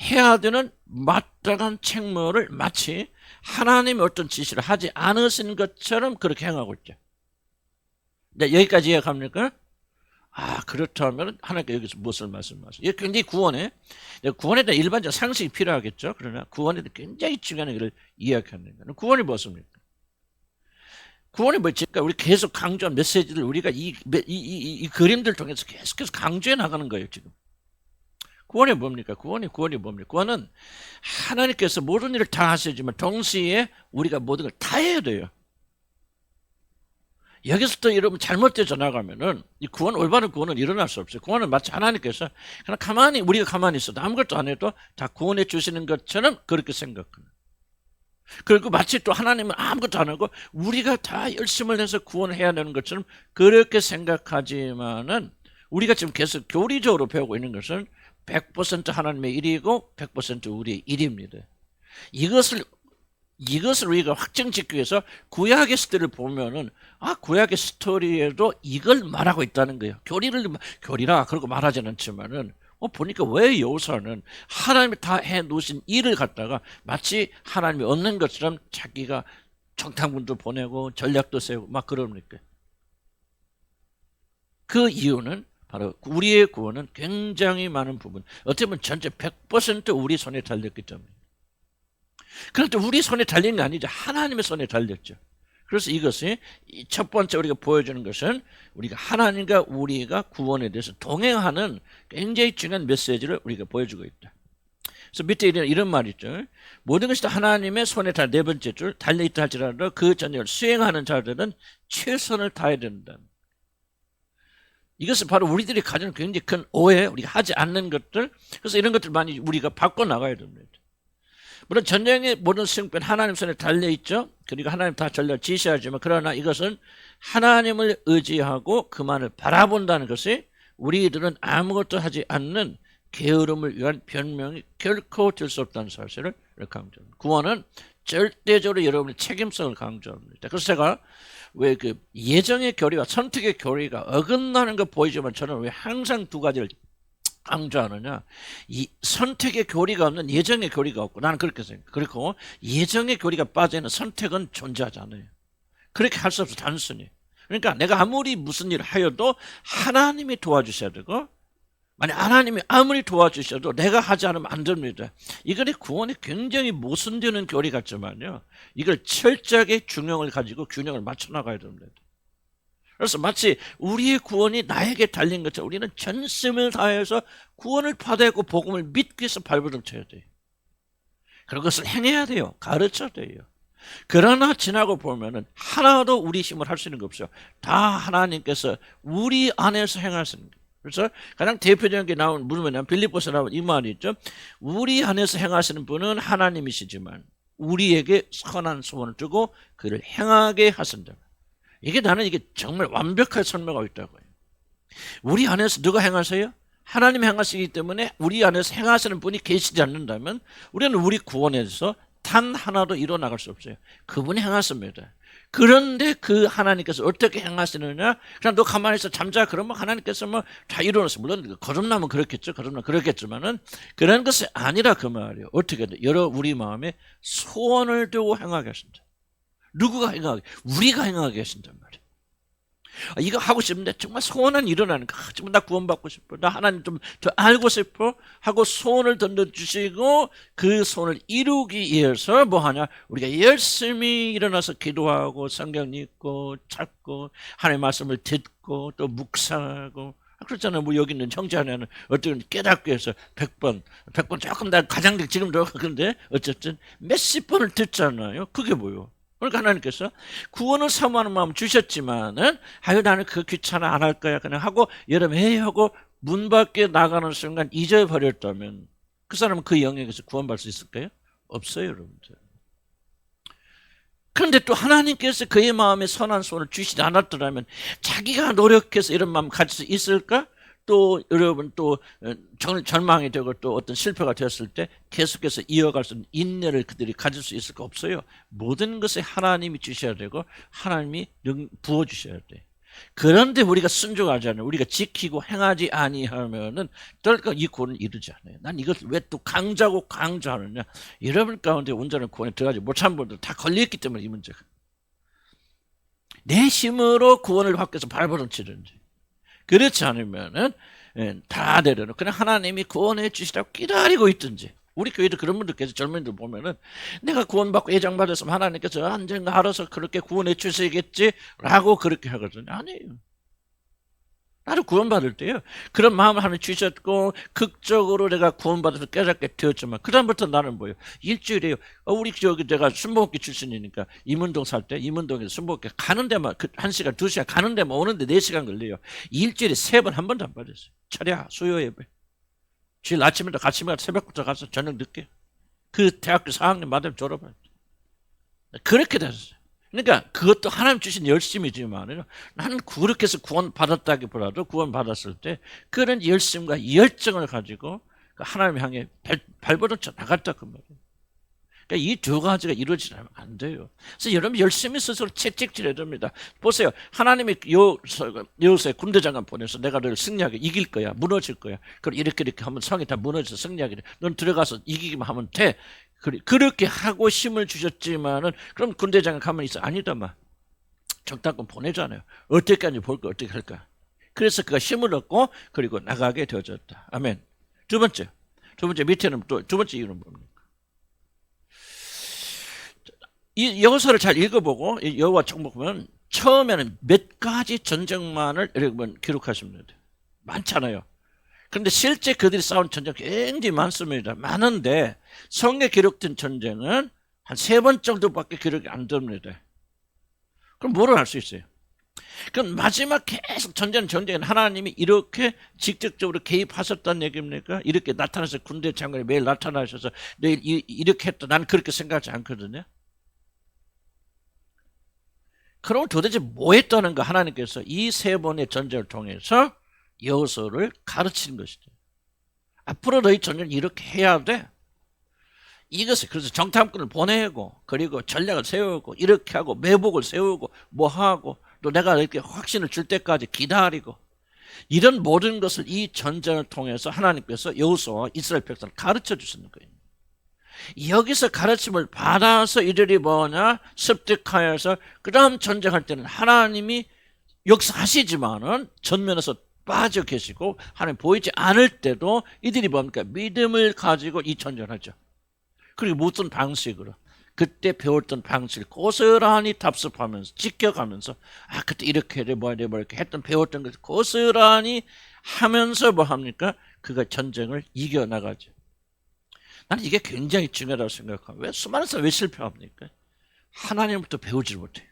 Speaker 1: 해야 되는 마땅한 책무를 마치 하나님이 어떤 지시를 하지 않으신 것처럼 그렇게 행하고 있죠. 네, 여기까지 이해갑니까? 그렇다면 하나님께 여기서 무엇을 말씀하세요? 이게 굉장히 구원에 대한 일반적 상식이 필요하겠죠. 그러나 구원에 대해 굉장히 중요한 일을 이야기하는 거예요. 구원이 무엇입니까? 구원이 뭐지? 우리 계속 강조한 메시지를 우리가 이 그림들 통해서 계속해서 강조해 나가는 거예요. 지금 구원이 뭡니까? 구원이 뭡니까? 구원은 하나님께서 모든 일을 다 하시지만 동시에 우리가 모든 걸 다 해야 돼요. 여기서 또 여러분 잘못되어 나가면은 이 올바른 구원은 일어날 수 없어요. 구원은 마치 하나님께서 그냥 우리가 가만히 있어도 아무것도 안 해도 다 구원해 주시는 것처럼 그렇게 생각하는. 그리고 마치 또 하나님은 아무것도 안 하고 우리가 다 열심을 해서 구원을 해야 되는 것처럼 그렇게 생각하지만은 우리가 지금 계속 교리적으로 배우고 있는 것은 100% 하나님의 일이고 100% 우리의 일입니다. 이것을 우리가 확증짓기 위해서 구약의 스토리를 보면은 구약의 스토리에도 이걸 말하고 있다는 거예요. 교리라 그러고 말하지는 않지만은 보니까 왜 여호수아는 하나님이 다 해놓으신 일을 갖다가 마치 하나님이 없는 것처럼 자기가 청탁문도 보내고 전략도 세우고 막 그럽니까? 그 이유는 바로 우리의 구원은 굉장히 많은 부분, 어떻게 보면 전체 100% 우리 손에 달렸기 때문에. 그런데 우리 손에 달린 게 아니죠. 하나님의 손에 달렸죠. 그래서 이것이 첫 번째 우리가 보여주는 것은 우리가 하나님과 우리가 구원에 대해서 동행하는 굉장히 중요한 메시지를 우리가 보여주고 있다. 그래서 밑에 이런 말이 있죠. 모든 것이 다 하나님의 손에 다 네 번째 줄 달려있다 할지라도 그 전쟁을 수행하는 자들은 최선을 다해야 된다. 이것은 바로 우리들이 가지는 굉장히 큰 오해, 우리가 하지 않는 것들, 그래서 이런 것들 많이 우리가 바꿔나가야 됩니다. 물론 전쟁의 모든 승패는 하나님 손에 달려있죠. 그리고 하나님 다 전략을 지시하지만, 그러나 이것은 하나님을 의지하고 그만을 바라본다는 것이 우리들은 아무것도 하지 않는 게으름을 위한 변명이 결코 될 수 없다는 사실을 강조합니다. 구원은 절대적으로 여러분의 책임성을 강조합니다. 그래서 제가 왜 그 예정의 교리와 선택의 교리가 어긋나는 거 보이지만 저는 왜 항상 두 가지를 강조하느냐. 이 선택의 교리가 없는 예정의 교리가 없고, 나는 그렇게 생각해요. 그리고 예정의 교리가 빠져있는 선택은 존재하지 않아요. 그렇게 할 수 없어, 단순히. 그러니까 내가 아무리 무슨 일을 하여도 하나님이 도와주셔야 되고, 만약 하나님이 아무리 도와주셔도 내가 하지 않으면 안 됩니다. 이거는 구원이 굉장히 모순되는 교리 같지만요, 이걸 철저하게 균형을 가지고 균형을 맞춰 나가야 됩니다. 그래서 마치 우리의 구원이 나에게 달린 것처럼 우리는 전심을 다해서 구원을 받아야고 복음을 믿기 위해서 발버둥 쳐야 돼요. 그런 것을 행해야 돼요. 가르쳐야 돼요. 그러나 지나고 보면은 하나도 우리 힘을 할 수 있는 게 없어요. 다 하나님께서 우리 안에서 행하시는 거예요. 그래서 가장 대표적인 게 나온 물으면 빌립보서 나온 이 말이 있죠. 우리 안에서 행하시는 분은 하나님이시지만 우리에게 선한 소원을 주고 그를 행하게 하신다. 이게 나는 이게 정말 완벽하게 설명하고 있다고요. 우리 안에서 누가 행하세요? 하나님 행하시기 때문에 우리 안에서 행하시는 분이 계시지 않는다면 우리는 우리 구원에서 단 하나도 이뤄나갈 수 없어요. 그분이 행하십니다. 그런데 그 하나님께서 어떻게 행하시느냐? 그냥 너 가만히 있어 잠자 그러면 하나님께서 뭐 다 이루어서, 물론 거듭나면 그렇겠죠. 거듭나면 그렇겠지만은 그런 것이 아니라 그 말이에요. 어떻게 돼? 여러 우리 마음에 소원을 두고 행하게 하신다. 누구가 행하게? 우리가 행하게 하신단 말이에요. 이거 하고 싶은데 정말 소원은 일어나는 거. 정말 나 구원받고 싶어. 나 하나님 좀 더 알고 싶어. 하고 소원을 던져주시고 그 소원을 이루기 위해서 뭐 하냐? 우리가 열심히 일어나서 기도하고 성경 읽고 찾고 하나님의 말씀을 듣고 또 묵상하고. 그렇잖아요. 뭐 여기 있는 형제 하나는 어떤 깨닫기 위해서 100번 조금 다 가장 지금도 그런데 어쨌든 몇십 번을 듣잖아요. 그게 뭐예요? 그러니까 하나님께서 구원을 사모하는 마음 주셨지만은 아유 나는 그거 귀찮아 안 할 거야 그냥 하고 여러분 해야 하고 문 밖에 나가는 순간 잊어버렸다면 그 사람은 그 영역에서 구원받을 수 있을까요? 없어요, 여러분들. 그런데 또 하나님께서 그의 마음에 선한 소원을 주시지 않았더라면 자기가 노력해서 이런 마음 가질 수 있을까? 또 여러분 또 절망이 되고 또 어떤 실패가 되었을 때 계속해서 이어갈 수 있는 인내를 그들이 가질 수 있을까? 없어요. 모든 것에 하나님이 주셔야 되고 하나님이 부어주셔야 돼. 그런데 우리가 순종하지 않아요. 우리가 지키고 행하지 아니하면은 결국 이 구원을 이루지 않아요. 난 이것을 왜 또 강조하느냐? 여러분 가운데 온전한 구원에 들어가지 못한 분들 다 걸려있기 때문에 이 문제가. 내 힘으로 구원을 받기 위해서 발버둥 치든지 그렇지 않으면은 다 내려놓고 그냥 하나님이 구원해 주시라고 기다리고 있든지. 우리 교회도 그런 분들 계세요. 젊은이들 보면은 내가 구원받고 예정받았으면 하나님께서 언젠가 알아서 그렇게 구원해 주시겠지 라고 그렇게 하거든요. 아니에요. 나도 구원받을 때요 그런 마음을 하나님 주셨고 극적으로 내가 구원받아서 깨닫게 되었지만 그 다음부터 나는 뭐예요? 일주일에요. 우리 저기 내가 순복기 출신이니까 이문동 살 때 이문동에서 순복기 가는 데만 1시간 2시간 가는 데만 오는데 4시간 걸려요. 일주일에 3번 한 번도 안 빠졌어요. 철야 수요 예배. 주일 아침에도 같이 새벽부터 가서 저녁 늦게. 그 대학교 4학년 마담 졸업했어요. 그렇게 됐어요. 그러니까 그것도 하나님 주신 열심이지만 나는 그렇게 해서 구원받았다기보다도 구원받았을 때 그런 열심과 열정을 가지고 하나님 향해 발버둥 쳐 나갔다 그 말이에요. 그러니까 이 두 가지가 이루어지면 안 돼요. 그래서 여러분 열심히 스스로 채찍질해야 됩니다. 보세요. 하나님이 여호수아 군대장관 보내서 내가 너를 승리하게 이길 거야. 무너질 거야. 그럼 이렇게 하면 성이 다 무너져서 승리하게 돼. 넌 들어가서 이기기만 하면 돼. 그렇게 하고 힘을 주셨지만은 그럼 군대장관 가만히 있어. 아니다만 정탐꾼 보내잖아요. 어떻게 하는지 볼까 어떻게 할까. 그래서 그가 힘을 얻고 그리고 나가게 되어졌다. 아멘. 두 번째 밑에는 또 두 번째 이유는 뭡니까? 이 여호수아를 잘 읽어보고 이 여호와 정복 보면 처음에는 몇 가지 전쟁만을 여러분 기록하십니다. 많잖아요. 그런데 실제 그들이 싸운 전쟁 굉장히 많습니다. 많은데 성경에 기록된 전쟁은 한 3번 정도밖에 기록이 안 됩니다. 그럼 뭐를 할 수 있어요? 그럼 마지막 계속 전쟁은 하나님이 이렇게 직접적으로 개입하셨다는 얘기입니까? 이렇게 나타나서 군대 장관이 매일 나타나셔서 내일 이렇게 했다. 나는 그렇게 생각하지 않거든요. 그럼 도대체 뭐 했다는 거 하나님께서 이 3번의 전쟁을 통해서 여호수아를 가르치는 것이죠. 앞으로 너희 전쟁을 이렇게 해야 돼. 이것을 그래서 정탐꾼을 보내고 그리고 전략을 세우고 이렇게 하고 매복을 세우고 뭐 하고 또 내가 이렇게 확신을 줄 때까지 기다리고 이런 모든 것을 이 전쟁을 통해서 하나님께서 여호수아와 이스라엘 백성을 가르쳐 주시는 거예요. 여기서 가르침을 받아서 이들이 뭐냐 습득하여서 그 다음 전쟁할 때는 하나님이 역사하시지만은 전면에서 빠져 계시고 하나님 보이지 않을 때도 이들이 뭡니까 믿음을 가지고 이 전쟁을 하죠. 그리고 무슨 방식으로 그때 배웠던 방식을 고스란히 답습하면서 지켜가면서 그때 이렇게 해야 돼 뭐 해야 돼 뭐 이렇게 했던 배웠던 것을 고스란히 하면서 뭐 합니까? 그가 전쟁을 이겨나가죠. 나는 이게 굉장히 중요하다고 생각합니다. 왜 수많은 사람이 왜 실패합니까? 하나님부터 배우지 못해요.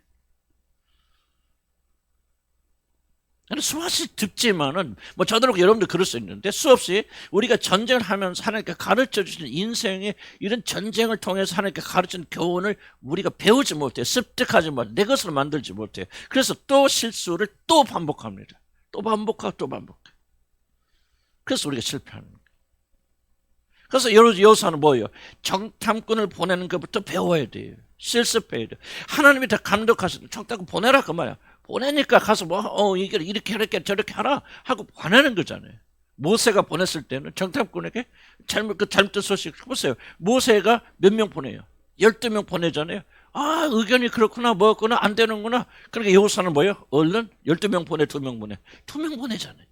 Speaker 1: 수없이 듣지만은 뭐 저도 여러분들 그럴 수 있는데 수없이 우리가 전쟁을 하면서 하나님께 가르쳐 주시는 인생의 이런 전쟁을 통해서 하나님께 가르치는 교훈을 우리가 배우지 못해요. 습득하지 못해요. 내 것으로 만들지 못해요. 그래서 또 실수를 또 반복합니다. 또 반복하고 또 반복해요. 그래서 우리가 실패하는 거예요. 그래서 여호수아는 뭐예요? 정탐꾼을 보내는 것부터 배워야 돼요. 실습해야 돼요. 하나님이 다 감독하시는 정탐꾼 보내라 그 말이야. 보내니까 가서 이게 이렇게 저렇게 하라 하고 보내는 거잖아요. 모세가 보냈을 때는 정탐꾼에게 잘못된 소식 보세요. 모세가 몇 명 보내요? 12명 보내잖아요. 의견이 그렇구나 뭐였구나 안 되는구나. 그러니까 여호수아는 뭐예요? 얼른 12명 보내 2명 보내 2명 보내잖아요.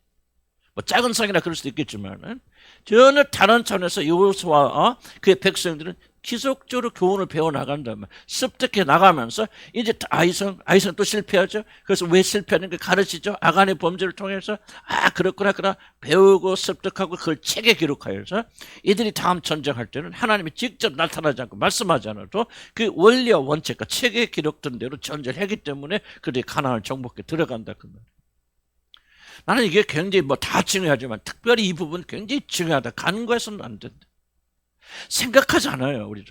Speaker 1: 뭐 작은 상이나 그럴 수도 있겠지만은 전혀 다른 차원에서 여호수아와 그의 백성들은 지속적으로 교훈을 배워나간다면 습득해 나가면서 이제 아이성 또 실패하죠. 그래서 왜 실패하는 게 가르치죠. 아간의 범죄를 통해서 그렇구나 배우고 습득하고 그걸 책에 기록하여서 이들이 다음 전쟁할 때는 하나님이 직접 나타나지 않고 말씀하지 않아도 그 원리와 원칙과 책에 기록된 대로 전쟁을 하기 때문에 그들이 가나안을 정복해 들어간다 그 말이에요. 나는 이게 굉장히 다 중요하지만 특별히 이 부분 굉장히 중요하다. 간과해서는 안 된다. 생각하지 않아요, 우리는.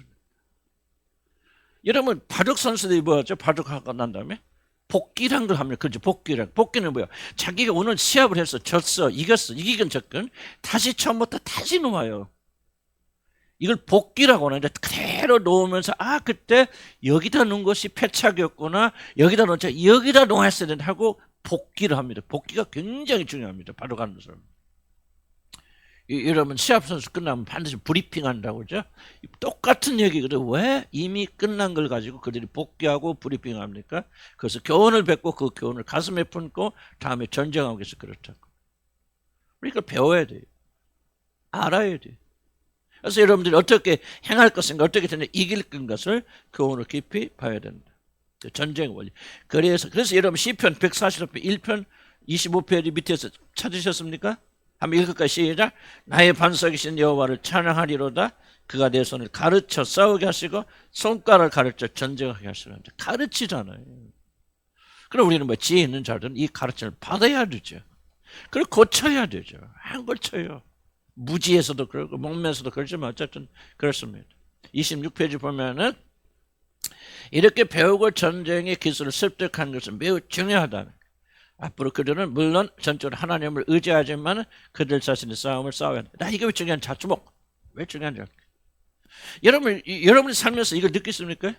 Speaker 1: 여러분, 바둑 선수들이 뭐죠? 바둑하고 난 다음에 복귀란 걸 합니다. 그렇죠? 복귀는 뭐야? 자기가 오늘 시합을 해서 졌어, 이겼어, 이기건 졌건 다시 처음부터 다시 놓아요. 이걸 복귀라고 하는데 그대로 놓으면서 그때 여기다 놓은 것이 패착이었구나. 여기다 놓았어야 된다 하고 복귀를 합니다. 복귀가 굉장히 중요합니다. 바둑하는 사람. 여러분 시합 선수 끝나면 반드시 브리핑 한다고 그러죠. 똑같은 얘기거든. 왜 이미 끝난 걸 가지고 그들이 복귀하고 브리핑 합니까? 그래서 교훈을 뱉고 그 교훈을 가슴에 품고 다음에 전쟁하기 위해서 그렇다고. 그러니까 배워야 돼요. 알아야 돼요. 그래서 여러분들이 어떻게 행할 것인가 어떻게 이길 것을 교훈을 깊이 봐야 된다. 그 전쟁 원리. 그래서 여러분 시편 145편 1편 25페이지 밑에서 찾으셨습니까? 한번 읽을까요? 시작. 나의 반석이신 여호와를 찬양하리로다. 그가 내 손을 가르쳐 싸우게 하시고 손가락을 가르쳐 전쟁하게 하시는데 가르치잖아요. 그럼 우리는 지혜 있는 자들은 이 가르침을 받아야 되죠. 그걸 고쳐야 되죠. 안 고쳐요. 무지에서도 그렇고 목매에서도 그렇지만 어쨌든 그렇습니다. 26페이지 보면은 이렇게 배우고 전쟁의 기술을 습득하는 것은 매우 중요하다. 앞으로 그들은 물론 전적으로 하나님을 의지하지만 그들 자신의 싸움을 싸워야 한다. 이게 왜 중요한지 자주목. 왜 중요한지 여러분이 살면서 이걸 느끼십니까?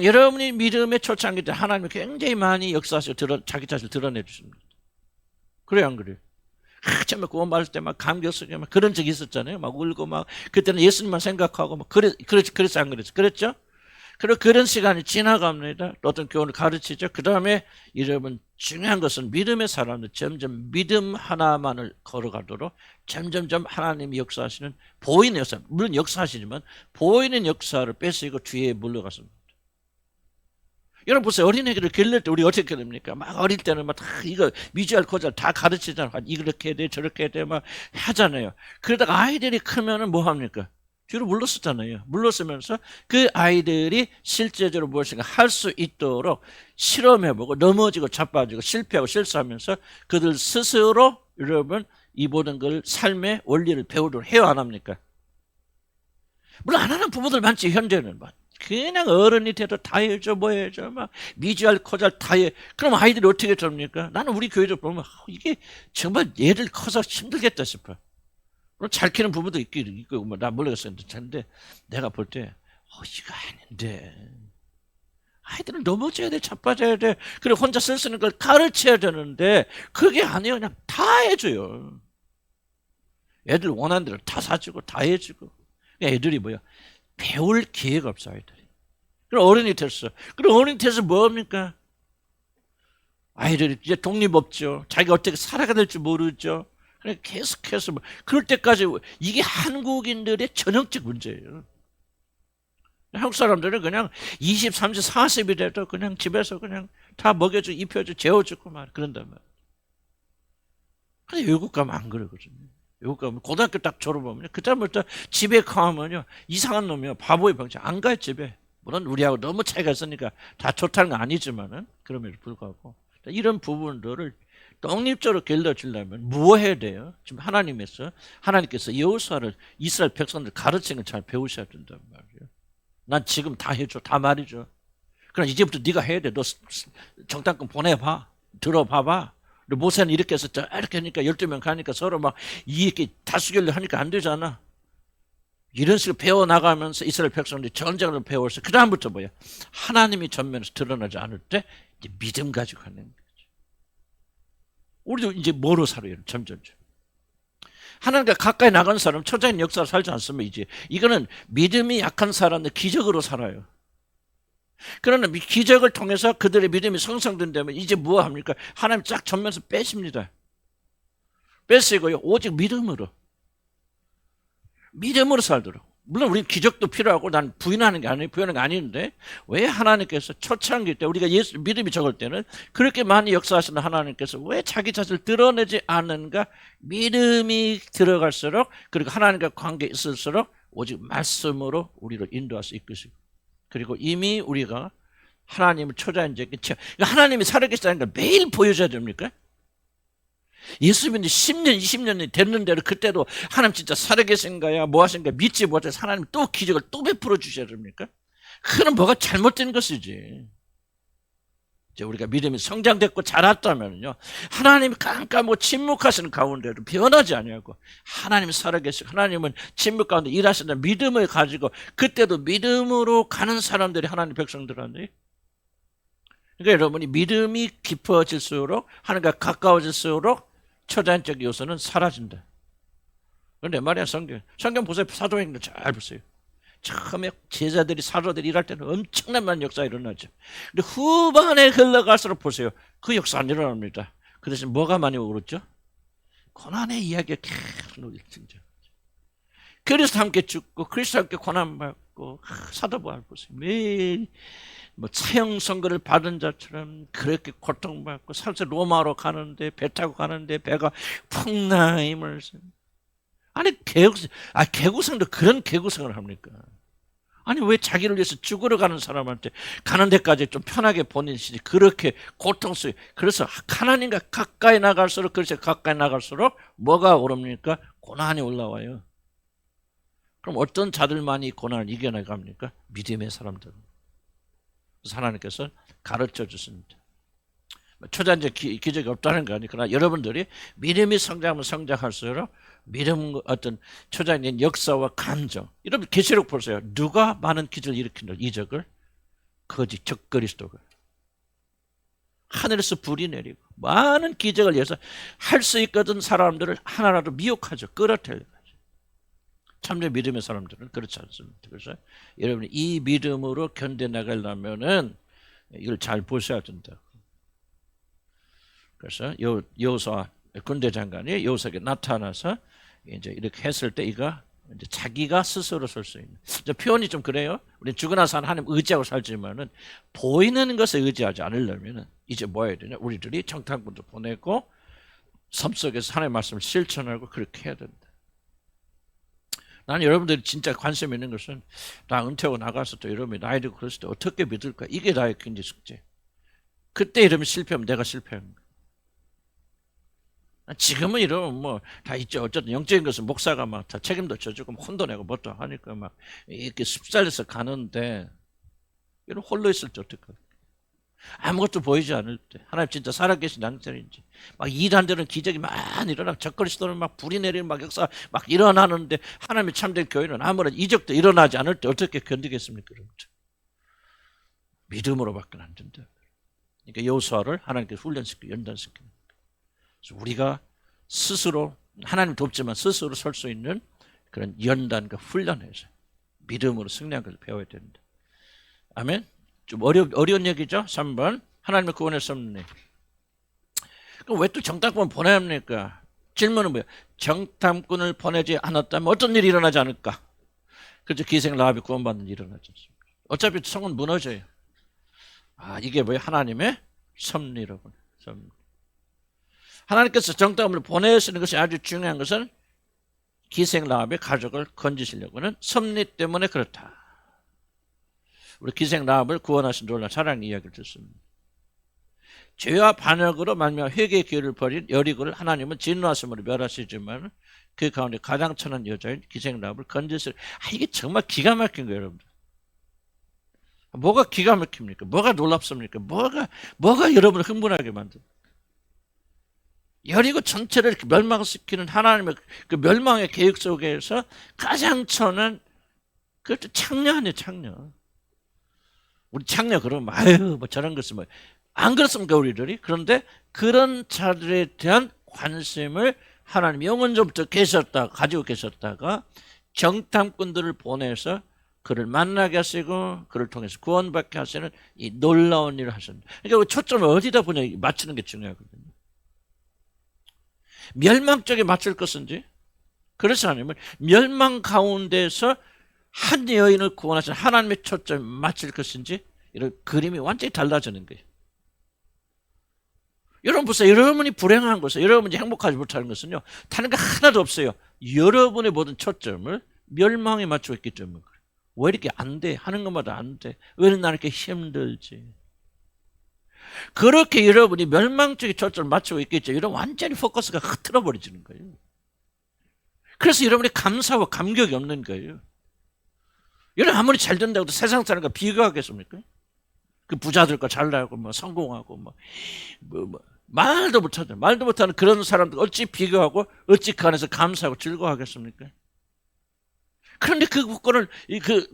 Speaker 1: 여러분이 믿음의 초창기 때 하나님이 굉장히 많이 역사하시고 자기 자신을 드러내 주십니다. 그래요 안 그래요? 처음에 구원 받을 때 막 감격스럽게 막 그런 적이 있었잖아요. 막 울고 막 그때는 예수님만 생각하고 막 그랬어 안 그랬어? 그랬죠? 그리고 그런 시간이 지나갑니다. 어떤 교훈을 가르치죠. 그 다음에 여러분 중요한 것은 믿음의 사람들 점점 믿음 하나만을 걸어가도록 점점점 하나님이 역사하시는 보이는 역사, 물론 역사하시지만 보이는 역사를 뺏으고 뒤에 물러갔습니다. 여러분 보세요. 어린애들을 길릴 때 우리 어떻게 됩니까? 막 어릴 때는 막 다 이거 미주알 고잘 다 가르치잖아요. 이렇게 해야 돼 저렇게 해야 돼 막 하잖아요. 그러다가 아이들이 크면은 뭐 합니까? 뒤로 물러섰잖아요. 물러서면서 그 아이들이 실제적으로 무엇인가 할 수 있도록 실험해보고 넘어지고 자빠지고 실패하고 실수하면서 그들 스스로 여러분 이 모든 걸 삶의 원리를 배우도록 해요 안 합니까? 물론 안 하는 부모들 많지 현재는 막 그냥 어른이 돼도 다 해줘 뭐 해줘 막 미주알 코잘 다 해. 그럼 아이들이 어떻게 됩니까? 나는 우리 교회를 보면 이게 정말 얘들 커서 힘들겠다 싶어. 물론 잘 키는 부부도 있고 뭐 나 모르겠었는데 근데 내가 볼 때 이거 아닌데 아이들은 넘어져야 돼 자빠져야 돼 그리고 혼자 쓸 수 있는 걸 가르쳐야 되는데 그게 아니에요. 그냥 다 해줘요. 애들 원하는 대로 다 사주고 다 해주고 애들이 뭐야 배울 기회가 없어 아이들이. 그럼 어른이 됐어. 그럼 어른이 돼서 뭐합니까? 아이들이 이제 독립 없죠. 자기가 어떻게 살아가야 될지 모르죠. 그래 계속해서 뭐 그럴 때까지 이게 한국인들의 전형적 문제예요. 한국 사람들은 그냥 20, 30, 40이 돼도 그냥 집에서 그냥 다 먹여주고 입혀주고 재워주고 막 그런단 말이에요. 근데 외국 가면 안 그러거든요. 외국 가면 고등학교 딱 졸업하면 그다음부터 집에 가면요 이상한 놈이요 바보의 병자 안 가요 집에. 물론 우리하고 너무 차이가 있으니까 다 좋다는 건 아니지만은 그럼에도 불구하고 이런 부분들을 독립적으로 길러주려면 뭐 해야 돼요? 지금 하나님께서 여호수아를 이스라엘 백성들 가르치는 걸 잘 배우셔야 된단 말이에요. 난 지금 다 해줘, 다 말해줘. 그럼 이제부터 네가 해야 돼. 너 정탐꾼 보내봐, 들어봐봐. 모세는 이렇게 해서 이렇게 하니까 12명 가니까 서로 막 이렇게 다수결로 하니까 안 되잖아. 이런 식으로 배워나가면서 이스라엘 백성들이 전쟁을 배워서 그 다음부터 뭐야? 하나님이 전면에서 드러나지 않을 때 이제 믿음 가지고 하는 거죠. 우리도 이제 뭐로 살아요? 점점. 하나님과 가까이 나간 사람 초자연 역사를 살지 않으면 이제 이거는 믿음이 약한 사람들 기적으로 살아요. 그러나 기적을 통해서 그들의 믿음이 성성된다면 이제 뭐 합니까? 하나님 쫙 전면에서 빼십니다. 빼시고요. 오직 믿음으로 살도록. 물론 우리는 기적도 필요하고 난 부인하는 게 아닌데 왜 하나님께서 초창기 때 우리가 예수 믿음이 적을 때는 그렇게 많이 역사하시는 하나님께서 왜 자기 자신을 드러내지 않는가? 믿음이 들어갈수록 그리고 하나님과 관계 있을수록 오직 말씀으로 우리를 인도할 수 있으시고 그리고 이미 우리가 하나님을 초자연적인 그러니까 하나님이 살아계시다는 걸 매일 보여줘야 됩니까? 예수 믿는 10년, 20년이 됐는데도 그때도 하나님 진짜 살아계신 거야, 뭐 하신 거야, 믿지 못해서 하나님 또 기적을 또 베풀어 주셔야 됩니까? 그럼 뭐가 잘못된 것이지. 이제 우리가 믿음이 성장됐고 자랐다면요, 하나님이 깜깜하고 침묵하시는 가운데도 변하지 아니하고 하나님이 살아계시고 하나님은 침묵 가운데 일하신다는 믿음을 가지고 그때도 믿음으로 가는 사람들이 하나님 백성들한테. 그러니까 여러분이 믿음이 깊어질수록 하나님과 가까워질수록 초자연적 요소는 사라진다. 그런데 말이야 성경 보세요. 사도행전 잘 보세요. 처음에 제자들이 사도들이 일할 때는 엄청난 많은 역사가 일어나죠. 근데 후반에 흘러갈수록 보세요. 그 역사 안 일어납니다. 그 대신 뭐가 많이 오르죠? 고난의 이야기가 계속 일증죠. 그리스도 함께 죽고 그리스도 함께 고난받고 사도바울 보세요. 매일 뭐 사형 선고를 받은 자처럼 그렇게 고통받고 살서 로마로 가는데 배 타고 가는데 배가 풍랑임을 아니 개구생도 그런 개구생을 합니까? 아니 왜 자기를 위해서 죽으러 가는 사람한테 가는 데까지 좀 편하게 보내시지 그렇게 고통스러워. 그래서 하나님과 가까이 나갈수록 그래서 가까이 나갈수록 뭐가 오릅니까? 고난이 올라와요. 그럼 어떤 자들만이 고난을 이겨나갑니까? 믿음의 사람들. 그래서 하나님께서 가르쳐 주십니다. 초자연적 기적이 없다는 거 아니에요. 그러나 여러분들이 믿음이 성장하면 성장할수록 믿음 어떤 초자연적 역사와 감정. 여러분 계시록 보세요. 누가 많은 기적을 일으킨다. 이적을 거짓 적그리스도가 하늘에서 불이 내리고 많은 기적을 위해서 할 수 있거든 사람들을 하나라도 미혹하죠. 끌어들여요. 참된 믿음의 사람들은 그렇지 않습니다. 그래서 여러분이 이 믿음으로 견뎌나가려면은 이걸 잘 보셔야 된다. 그래서 여호수아 군대 장관이 여호수아에게 나타나서 이제 이렇게 했을 때 이거 이제 자기가 스스로 설 수 있는. 표현이 좀 그래요. 우리 죽고 나서 하나님 의지하고 살지만은 보이는 것에 의지하지 않으려면은 이제 뭐 해야 되냐? 우리들이 정탐꾼도 보내고 섬 속에서 하나님의 말씀을 실천하고 그렇게 해야 된다. 나는 여러분들이 진짜 관심 있는 것은 나 은퇴하고 나가서 또 여러분이 나이 들고 그랬을 때 어떻게 믿을까? 이게 나의 굉장히 숙제. 그때 이러면 실패하면 내가 실패하는 거야. 지금은 이러면 뭐 다 있죠. 어쨌든 영적인 것은 목사가 막 다 책임도 져주고 혼도 내고 뭣도 하니까 막 이렇게 습살려서 가는데 이런 홀로 있을 때 어떡해? 아무것도 보이지 않을 때 하나님 진짜 살아계신 양자인지 막 일한 데는 기적이 많이 일어나고 적그리스도는 막 불이 내리는 막 역사 막 일어나는데 하나님의 참된 교회는 아무런 이적도 일어나지 않을 때 어떻게 견디겠습니까? 믿음으로밖에 안 된다. 그러니까 여호수아를 하나님께서 훈련시키고 연단시키는 그래서 우리가 스스로 하나님 돕지만 스스로 설 수 있는 그런 연단과 훈련해서 믿음으로 승리한 것을 배워야 된다. 아멘. 좀 어려운 얘기죠. 3번 하나님의 구원의 섭리. 그럼 왜 또 정탐꾼을 보내야 합니까? 질문은 뭐예요? 정탐꾼을 보내지 않았다면 어떤 일이 일어나지 않을까? 그렇죠. 기생 라합이 구원받는 일이 일어나지 않습니다. 어차피 성은 무너져요. 이게 뭐예요? 하나님의 섭리라고. 섭리. 하나님께서 정탐꾼을 보내시는 것이 아주 중요한 것은 기생 라합의 가족을 건지시려고는 섭리 때문에 그렇다. 우리 기생 라합을 구원하신 놀라운 사랑 이야기를 듣습니다. 죄와 반역으로 말미암아 회개의 기회를 버린 여리고를 하나님은 진노하심으로 멸하시지만 그 가운데 가장 천한 여자인 기생 라합을 건지시려. 이게 정말 기가 막힌 거예요, 여러분들. 뭐가 기가 막힙니까? 뭐가 놀랍습니까? 뭐가 여러분을 흥분하게 만듭니까? 여리고 전체를 멸망시키는 하나님의 그 멸망의 계획 속에서 가장 천한 그것도 창녀 아니에요, 창녀. 우리 창녀 그러면 아유 뭐 저런 것은 뭐 안 그렇습니까 우리들이? 그런데 그런 자들에 대한 관심을 하나님 영원전부터 가지고 계셨다가 정탐꾼들을 보내서 그를 만나게 하시고 그를 통해서 구원받게 하시는 이 놀라운 일을 하셨습니다. 그러니까 초점을 어디다 맞추는 게 중요하거든요. 멸망 쪽에 맞출 것인지 그렇지 않으면 멸망 가운데서 한 여인을 구원하신 하나님의 초점에 맞출 것인지 이런 그림이 완전히 달라지는 거예요. 여러분 보세요. 여러분이 불행한 것은 여러분이 행복하지 못하는 것은요. 다른 거 하나도 없어요. 여러분의 모든 초점을 멸망에 맞추고 있기 때문에 그래요. 왜 이렇게 안 돼? 하는 것마다 안 돼? 왜 나는 이렇게 힘들지? 그렇게 여러분이 멸망 쪽에 초점을 맞추고 있겠죠. 여러분 완전히 포커스가 흐트러 버리지는 거예요. 그래서 여러분이 감사와 감격이 없는 거예요. 여러분 아무리 잘 된다고 해도 세상 사람과 비교하겠습니까? 그 부자들과 잘나고 뭐 성공하고 뭐 말도 못하는 그런 사람들 어찌 비교하고 어찌 그 안에서 감사하고 즐거워하겠습니까? 그런데 그 국권을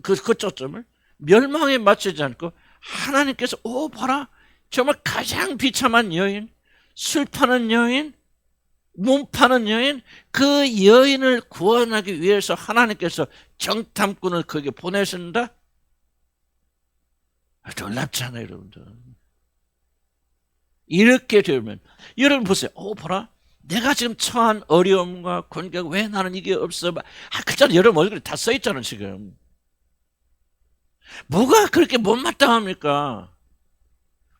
Speaker 1: 그 초점을 멸망에 맞추지 않고 하나님께서 봐라 정말 가장 비참한 여인, 술 파는 여인, 몸 파는 여인, 그 여인을 구원하기 위해서 하나님께서 정탐꾼을 거기에 보내신다? 놀랍잖아요, 여러분들. 이렇게 되면 여러분 보세요. 봐라. 내가 지금 처한 어려움과 곤경 왜 나는 이게 없어? 그잖아요. 여러분 얼굴에 다 써있잖아요, 지금. 뭐가 그렇게 못마땅합니까?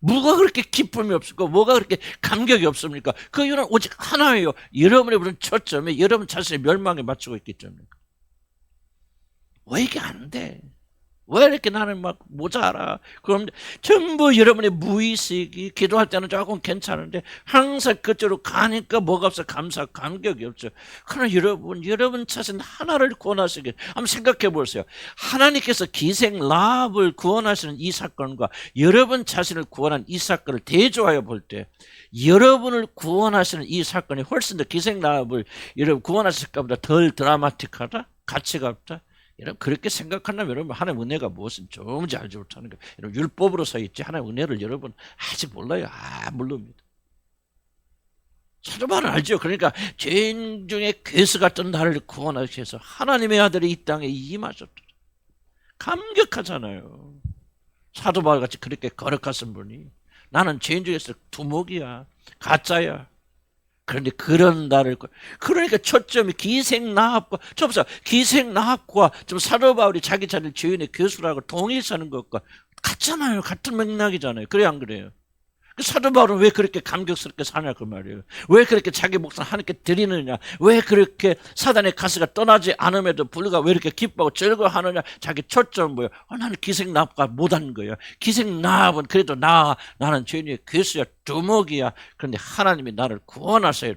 Speaker 1: 뭐가 그렇게 기쁨이 없을까? 뭐가 그렇게 감격이 없습니까? 그 이유는 오직 하나예요. 여러분의 모든 초점이 여러분 자신의 멸망에 맞추고 있기 때문입니다. 왜 이게 안 돼? 왜 이렇게 나는 막 모자라? 그럼 전부 여러분의 무의식이 기도할 때는 조금 괜찮은데 항상 그쪽으로 가니까 뭐가 없어? 감격이 없죠. 그러나 여러분 자신 하나를 구원하시길 한번 생각해 보세요. 하나님께서 기생 라합을 구원하시는 이 사건과 여러분 자신을 구원한 이 사건을 대조하여 볼 때 여러분을 구원하시는 이 사건이 훨씬 더 기생 라합을 여러분 구원하실 것보다 덜 드라마틱하다? 가치가 없다? 여러분 그렇게 생각한다면 여러분 하나님의 은혜가 무엇은 좋은지 알지 못하는 거예요. 여러분 율법으로 서 있지 하나님의 은혜를 여러분 아직 몰라요. 모릅니다. 사도 바울은 알죠. 그러니까 죄인 중에 괴수 같은 나를 구원하기 위해서 하나님의 아들이 이 땅에 임하셨다. 감격하잖아요. 사도 바울 같이 그렇게 거룩하신 분이 나는 죄인 중에서 두목이야, 가짜야. 그런데 그런 나를, 그러니까 초점이 기생나합과, 저 보세요. 기생나합과 좀 사도 바울이 자기 자신을 죄인의 교수라고 동일시하는 것과 같잖아요. 같은 맥락이잖아요. 그래 안 그래요? 사도 바울은 왜 그렇게 감격스럽게 사냐 그 말이에요. 왜 그렇게 자기 목숨 하나님께 드리느냐. 왜 그렇게 사단의 가시가 떠나지 않음에도 불구하고 왜 이렇게 기뻐하고 즐거워하느냐. 자기 초점은 뭐예요? 나는 기생나합과 못한 거예요. 기생나합은 그래도 나는 죄인의 괴수야, 두목이야. 그런데 하나님이 나를 구원하셔야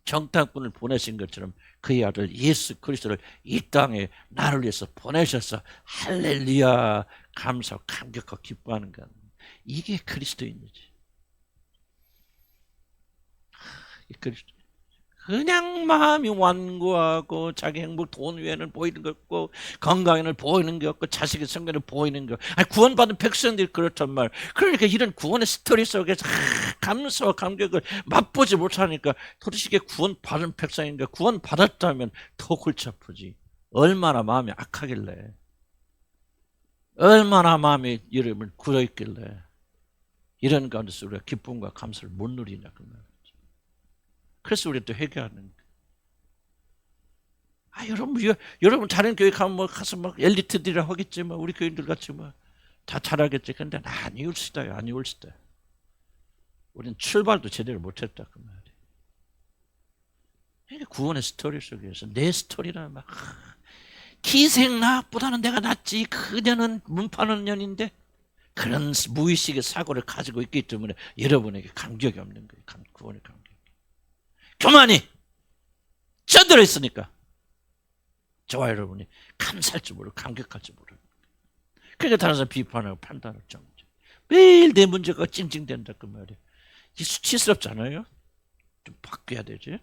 Speaker 1: 정탐꾼을 보내신 것처럼 그의 아들 예수 그리스도를 이 땅에 나를 위해서 보내셔서 할렐루야 감사하고 감격하고 기뻐하는 것. 이게 그리스도인이지. 그냥 마음이 완고하고 자기 행복 돈 외에는 보이는 것 없고 건강에는 보이는 게 없고 자식의 성격에는 보이는 것. 아니 구원받은 백성들이 그렇단 말. 그러니까 이런 구원의 스토리 속에서 감사와 감격을 맛보지 못하니까 도대체 이게 구원받은 백성인가. 구원받았다면 더 골치 아프지. 얼마나 마음이 악하길래, 얼마나 마음이 이름을 굳어있길래 이런 가운데서 우리가 기쁨과 감사를 못 누리냐 그 말. 그래서 우리가 또 회개하는 거예요. 여러분 다른 교회 가면 뭐 가서 막 엘리트들이라 하겠지만 우리 교인들 같이 뭐 다 잘하겠지. 근데 아니올시다요. 아니올시다. 우리는 출발도 제대로 못했다 그 말이에요. 그러니까 구원의 스토리 속에서 내 스토리라 막 기생나보다는 내가 낫지. 그녀는 문 파는 년인데 그런 무의식의 사고를 가지고 있기 때문에 여러분에게 감격이 없는 거예요. 구원의 감격. 교만이 쪄들어 있으니까 저와 여러분이 감사할 줄 모르고 감격할 줄 모르고 그러니까 다른 사람 비판하고 판단할 정도. 매일 내 문제가 찡찡댄다 그 말이에요. 이 수치스럽지 않아요? 좀 바뀌어야 되지.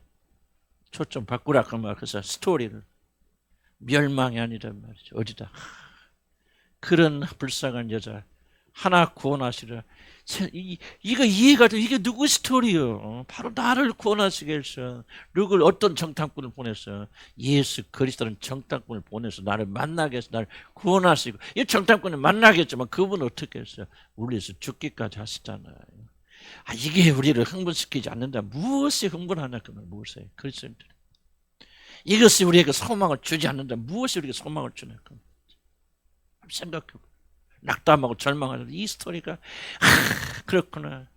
Speaker 1: 초점 바꾸라 그 말. 그래서 스토리를 멸망이 아니란 말이죠. 어디다 그런 불쌍한 여자 하나 구원하시라. 이거 이해가 돼. 이게 누구 스토리요? 바로 나를 구원하시기 위해서 누굴 어떤 정탐꾼을 보내서 예수 그리스도는 정탐꾼을 보내서 나를 만나게 해서 나를 구원하시고 이 정탐꾼을 만나겠지만 그분은 어떻게 했어요? 우리 위해서 죽기까지 하시잖아요. 이게 우리를 흥분시키지 않는다. 무엇이 흥분하냐 그 말. 무엇이 그리스도인들 이것이 우리에게 소망을 주지 않는다. 무엇이 우리에게 소망을 주냐 그 말. 생각해보세요. 낙담하고 절망하는 이 스토리가 그렇구나.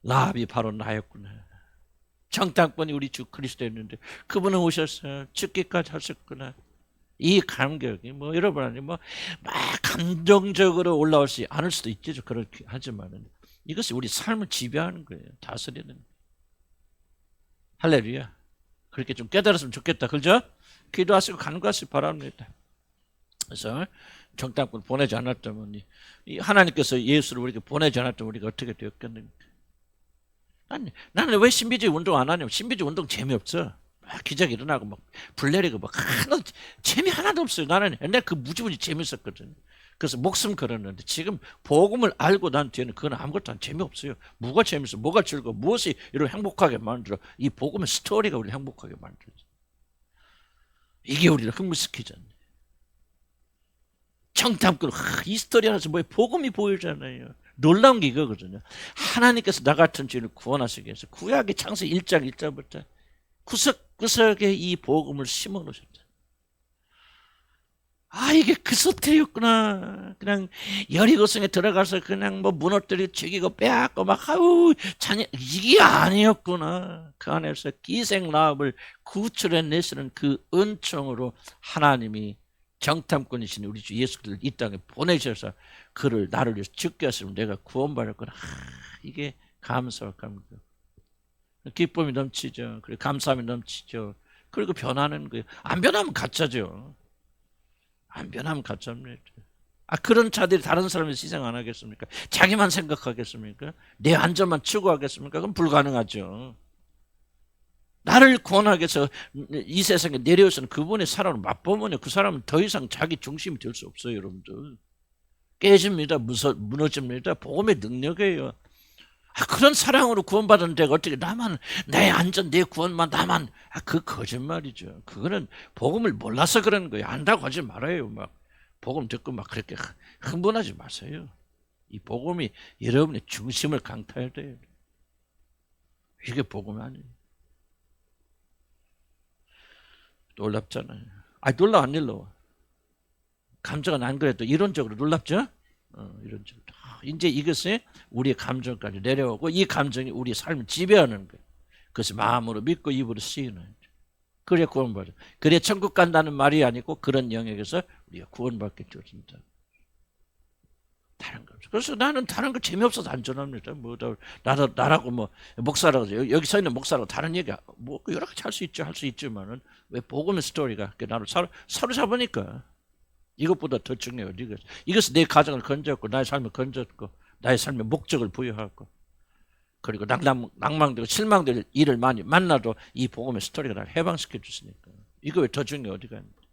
Speaker 1: 라합이 바로 나였구나. 정탐꾼이 우리 주 그리스도였는데 그분은 오셔서 죽기까지 하셨구나. 이 감격이 뭐 여러분 아니 뭐 막 감정적으로 올라오지 않을 수도 있죠. 그렇게 하지만은 이것이 우리 삶을 지배하는 거예요. 다스리는 거예요. 할렐루야. 그렇게 좀 깨달았으면 좋겠다. 그죠? 기도하시고 간구하시기 바랍니다. 그래서 정탐꾼 보내지 않았다면 하나님께서 예수를 우리에게 보내지 않았다면 우리가 어떻게 되었겠는가? 나는 왜 신비주의 운동 안 하냐면 신비주의 운동 재미없어. 막 기적 일어나고 막 불 내리고 막 재미 하나도 없어요. 나는 옛날에 그 무지무지 재밌었거든. 그래서 목숨 걸었는데 지금 복음을 알고 난 뒤에는 그건 아무것도 재미없어요. 뭐가 재밌어? 뭐가 즐거워? 무엇이 이를 행복하게 만들어? 이 복음의 스토리가 우리를 행복하게 만들지. 이게 우리를 흥분시키잖아요. 정탐꾼 이 스토리 안에서 뭐에 복음이 보이잖아요. 놀라운 게 이거거든요. 하나님께서 나 같은 죄인을 구원하시기 위해서 구약의 창세기 1장 1절부터 구석구석에 이 복음을 심어 놓으셨다. 이게 그 스토리였구나. 그냥 여리고성에 들어가서 그냥 뭐 무너뜨리고 죽이고 빼앗고 막 이게 아니었구나. 그 안에서 기생라합을 구출해내시는 그 은총으로 하나님이 정탐꾼이신 우리 주 예수 그리스도를 이 땅에 보내셔서 그를 나를 위해서 죽게 하시면 내가 구원받았구나. 이게 감사와 감격. 기쁨이 넘치죠. 그리고 감사함이 넘치죠. 그리고 변하는 거예요. 안 변하면 가짜죠. 안 변하면 가짜입니다. 그런 자들이 다른 사람을 희생 안 하겠습니까? 자기만 생각하겠습니까? 내 안전만 추구하겠습니까? 그건 불가능하죠. 나를 구원하기 위해서 이 세상에 내려오신 그분의 사랑을 맛보면 그 사람은 더 이상 자기 중심이 될 수 없어요. 여러분들 깨집니다. 무너집니다. 복음의 능력이에요. 그런 사랑으로 구원받은 데가 어떻게 나만, 내 안전, 내 구원만 나만. 그 거짓말이죠. 그거는 복음을 몰라서 그러는 거예요. 안다고 하지 말아요. 막 복음 듣고 막 그렇게 흥분하지 마세요. 이 복음이 여러분의 중심을 강타해야 돼요. 이게 복음 아니에요. 놀랍잖아요. 놀라워 안 놀라워? 감정은 안 그래도 이론적으로 놀랍죠? 이론적으로. 이제 이것이 우리의 감정까지 내려오고 이 감정이 우리의 삶을 지배하는 거예요. 그것을 마음으로 믿고 입으로 쓰이는. 그래 구원받아. 그래 천국 간다는 말이 아니고 그런 영역에서 우리가 구원받게 되어진다. 다른 거. 그래서 나는 다른 거 재미없어서 안 전합니다. 나라고 목사라고 여기 서 있는 목사라고 다른 얘기 여러 가지 할 수 있죠. 할 수 있지만은 왜 복음의 스토리가 나를 사로잡으니까. 이것보다 더 중요해요. 이것은 내 가정을 건졌고 나의 삶을 건졌고 나의 삶의 목적을 부여하고 그리고 낭망되고 실망될 일을 많이 만나도 이 복음의 스토리가 나를 해방시켜 주시니까 이거 왜 더 중요해? 어디가 있는 거야?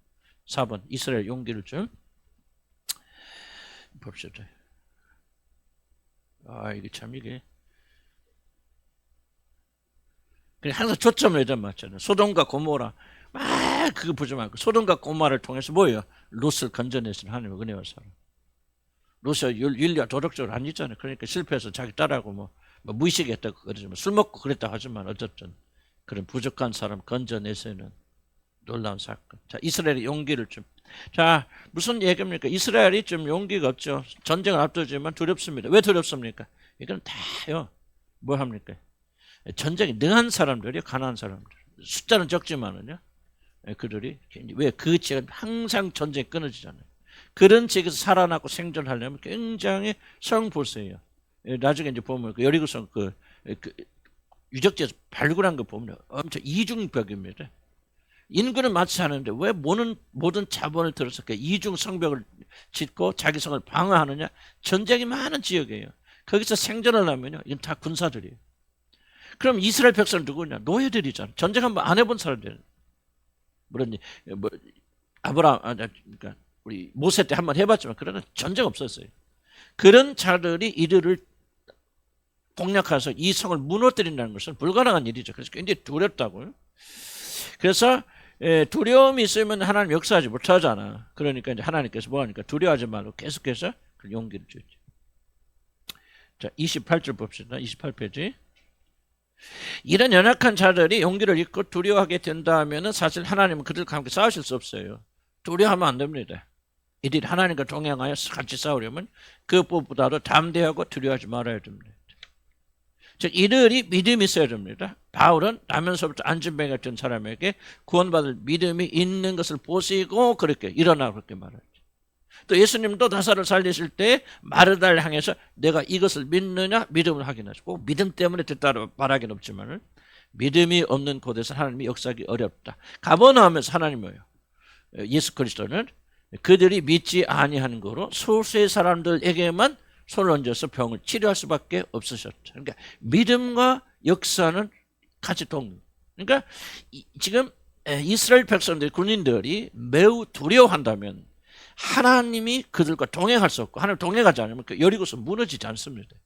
Speaker 1: 4번 이스라엘 용기를 좀 봅시다. 이게 참 이게 그냥 항상 초점을 해야 맞잖아요. 소돔과 고모라 그거 보지 말고 소돔과 고모라를 통해서 뭐예요? 롯을 건져내신 하나님의 은혜와 사랑. 롯이 윤리와 도덕적으로 안 있잖아요. 그러니까 실패해서 자기 딸하고 무의식했다고 그러지만 술 먹고 그랬다 하지만 어쨌든 그런 부족한 사람 건져내서는 놀라운 사건. 자, 이스라엘의 용기를 좀. 자, 무슨 얘기입니까? 이스라엘이 좀 용기가 없죠. 전쟁을 앞두지만 두렵습니다. 왜 두렵습니까? 이건 다요. 뭐 합니까? 전쟁에 능한 사람들이요, 가난한 사람들. 숫자는 적지만은요. 그들이 왜 그 지역은 항상 전쟁이 끊어지잖아요. 그런 지역에서 살아남고 생존하려면 굉장히 성불세예요. 나중에 이제 보면 여리고성 유적지에서 발굴한 거 보면 엄청 이중벽입니다. 인구는 많지 않은데 왜 모든 자본을 들어서 이중 성벽을 짓고 자기 성을 방어하느냐? 전쟁이 많은 지역이에요. 거기서 생존을 하면요, 이건 다 군사들이에요. 그럼 이스라엘 백성은 누구냐? 노예들이잖아. 전쟁 한번 안 해본 사람들. 물론 그러니까 우리 모세 때 한번 해봤지만 그러나 전쟁 없었어요. 그런 자들이 이들을 공략해서 이 성을 무너뜨린다는 것은 불가능한 일이죠. 그래서 굉장히 두렵다고요. 그래서 두려움이 있으면 하나님 역사하지 못하잖아. 그러니까 이제 하나님께서 뭐하니까 두려워하지 말고 계속해서 그 용기를 주죠. 자, 28절 봅시다. 28페이지. 이런 연약한 자들이 용기를 잃고 두려워하게 된다면 사실 하나님은 그들과 함께 싸우실 수 없어요. 두려워하면 안 됩니다. 이들이 하나님과 동행하여 같이 싸우려면 그것보다도 담대하고 두려워하지 말아야 됩니다. 즉 이들이 믿음이 있어야 됩니다. 바울은 나면서부터 안진뱅이 같은 사람에게 구원받을 믿음이 있는 것을 보시고 그렇게 일어나 그렇게 말하죠. 또 예수님도 나사로를 살리실 때 마르다를 향해서 내가 이것을 믿느냐 믿음을 확인하시고 꼭 믿음 때문에 됐다고 말하기는 없지만 믿음이 없는 곳에서 하나님이 역사하기 어렵다. 가버나움에서 하나님 뭐예요? 예수 그리스도는 그들이 믿지 아니하는 거로 소수의 사람들에게만 손을 얹어서 병을 치료할 수밖에 없으셨죠. 그러니까 믿음과 역사는 같이 동행. 그러니까 지금 이스라엘 백성들 군인들이 매우 두려워한다면 하나님이 그들과 동행할 수 없고 하나님 동행하지 않으면 그 여리고서 무너지지 않습니다.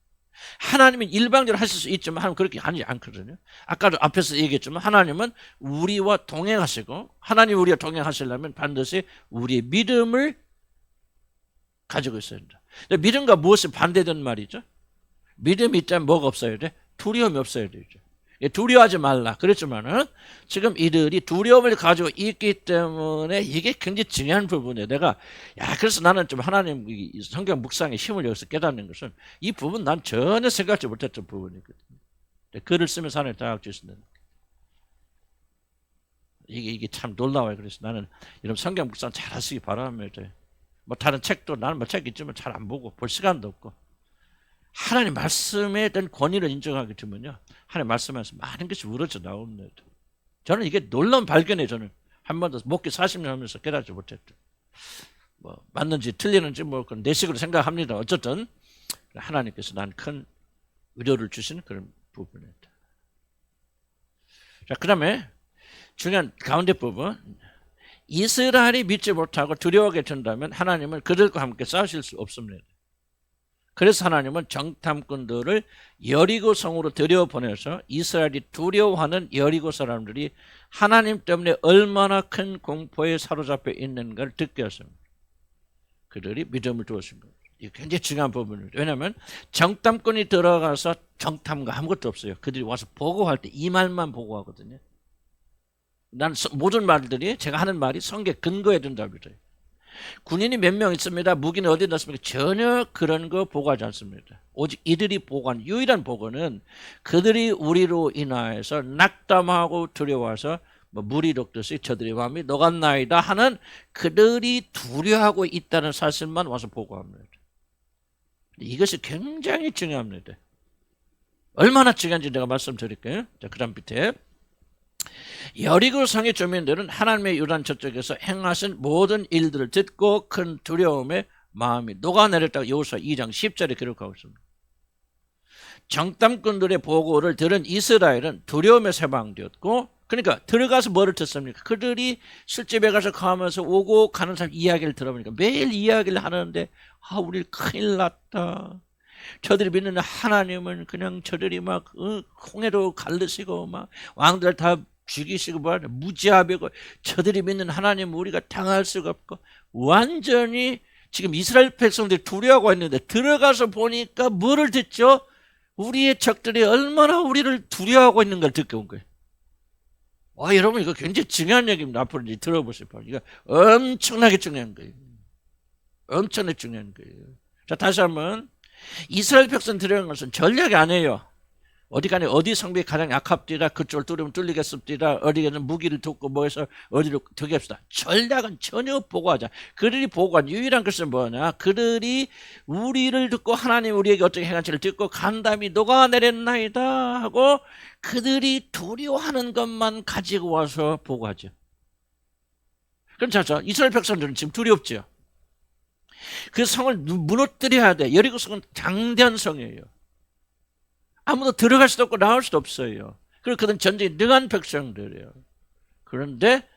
Speaker 1: 하나님이 일방적으로 하실 수 있지만 하나님 그렇게 하지 않거든요. 아까도 앞에서 얘기했지만 하나님은 우리와 동행하시고 하나님 우리와 동행하시려면 반드시 우리의 믿음을 가지고 있어야 된다. 믿음과 무엇이 반대된 말이죠? 믿음이 있다면 뭐가 없어야 돼? 두려움이 없어야 되죠. 두려워하지 말라. 그랬지만은 지금 이들이 두려움을 가지고 있기 때문에 이게 굉장히 중요한 부분이에요. 그래서 나는 좀 하나님 성경 묵상의 힘을 여기서 깨닫는 것은 이 부분 난 전혀 생각지 못했던 부분이거든요. 글을 쓰면서 하나님 다 주시는 이게 참 놀라워요. 그래서 나는 이런 성경 묵상 잘 하시기 바랍니다. 다른 책도 나는 책 있지만 잘 안 보고 볼 시간도 없고 하나님 말씀에 대한 권위를 인정하게 되면요 하나님 말씀에서 많은 것이 우러져 나옵니다. 저는 이게 놀라운 발견이에요. 저는 한 번도 목회 40년 하면서 깨닫지 못했죠. 맞는지 틀리는지 그건 내 식으로 생각합니다. 어쨌든 하나님께서 난 큰 의료를 주시는 그런 부분입니다. 자, 그 다음에 중요한 가운데 부분, 이스라엘이 믿지 못하고 두려워하게 된다면 하나님은 그들과 함께 싸우실 수 없습니다. 그래서 하나님은 정탐꾼들을 여리고 성으로 들여보내서 이스라엘이 두려워하는 여리고 사람들이 하나님 때문에 얼마나 큰 공포에 사로잡혀 있는가를 듣게 했습니다. 그들이 믿음을 두었습니다. 이게 굉장히 중요한 부분입니다. 왜냐하면 정탐꾼이 들어가서 정탐과 아무것도 없어요. 그들이 와서 보고할 때 이 말만 보고하거든요. 난 모든 말들이 제가 하는 말이 성경에 근거해야 된다고 그래요. 군인이 몇 명 있습니다. 무기는 어디에 넣습니까? 전혀 그런 거 보고하지 않습니다. 오직 이들이 보고한 유일한 보고는 그들이 우리로 인하여서 낙담하고 두려워서 물이 녹듯이 저들의 마음이 녹았나이다 하는 그들이 두려워하고 있다는 사실만 와서 보고합니다. 이것이 굉장히 중요합니다. 얼마나 중요한지 내가 말씀드릴게요. 자, 그 다음 밑에 여리고 성의 주민들은 하나님의 요단 저쪽에서 행하신 모든 일들을 듣고 큰 두려움에 마음이 녹아내렸다고 여호수아 2장 10절에 기록하고 있습니다. 정탐꾼들의 보고를 들은 이스라엘은 두려움에 해방되었고, 그러니까 들어가서 뭐를 듣습니까? 그들이 술집에 가서 가면서 오고 가는 사람 이야기를 들어보니까 매일 이야기를 하는데 우리 큰일 났다. 저들이 믿는 하나님은 그냥 저들이 막 홍해로 갈르시고 막 왕들 다 죽이시고 무지하고 저들이 믿는 하나님 우리가 당할 수가 없고, 완전히 지금 이스라엘 백성들이 두려워하고 있는데 들어가서 보니까 뭐를 듣죠? 우리의 적들이 얼마나 우리를 두려워하고 있는 걸 듣게 온 거예요. 여러분 이거 굉장히 중요한 얘기입니다. 앞으로 이제 들어보세요. 이거 엄청나게 중요한 거예요. 엄청나게 중요한 거예요. 자, 다시 한번 이스라엘 백성 들어간 것은 전략이 아니에요. 어디 가니 어디 성벽이 가장 약합디다. 그쪽을 뚫으면 뚫리겠습니다. 어디에는 무기를 덮고 뭐해서 어디로 득합시다. 전략은 전혀 보고하자. 그들이 보고한 유일한 것은 뭐냐? 그들이 우리를 듣고 하나님 우리에게 어떻게 행한지를 듣고 간담이 녹아내렸나이다 하고 그들이 두려워하는 것만 가지고 와서 보고하죠. 그럼 자, 이스라엘 백성들은 지금 두렵죠. 그 성을 무너뜨려야 돼. 여리고 성은 장대한 성이에요. 아무도 들어갈 수도 없고 나올 수도 없어요. 그리고 그들은 전쟁에 능한 백성들이에요. 그런데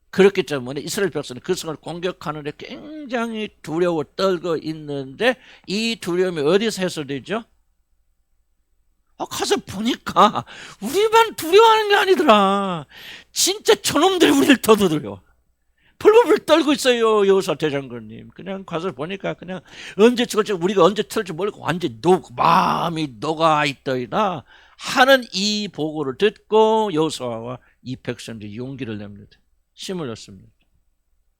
Speaker 1: 그렇기 때문에 이스라엘 백성은 그 성을 공격하는데 굉장히 두려워 떨고 있는데 이 두려움이 어디서 해소되죠? 가서 보니까 우리만 두려워하는 게 아니더라. 진짜 저놈들이 우리를 더 두려워. 벌벌 떨고 있어요. 여호수아 대장군님. 그냥 가서 보니까 그냥 언제 죽을지 우리가 언제 틀지 모르고 완전히 마음이 녹아 있더이다 하는 이 보고를 듣고 여호수아와 이 백성들이 용기를 냅니다. 힘을 얻습니다.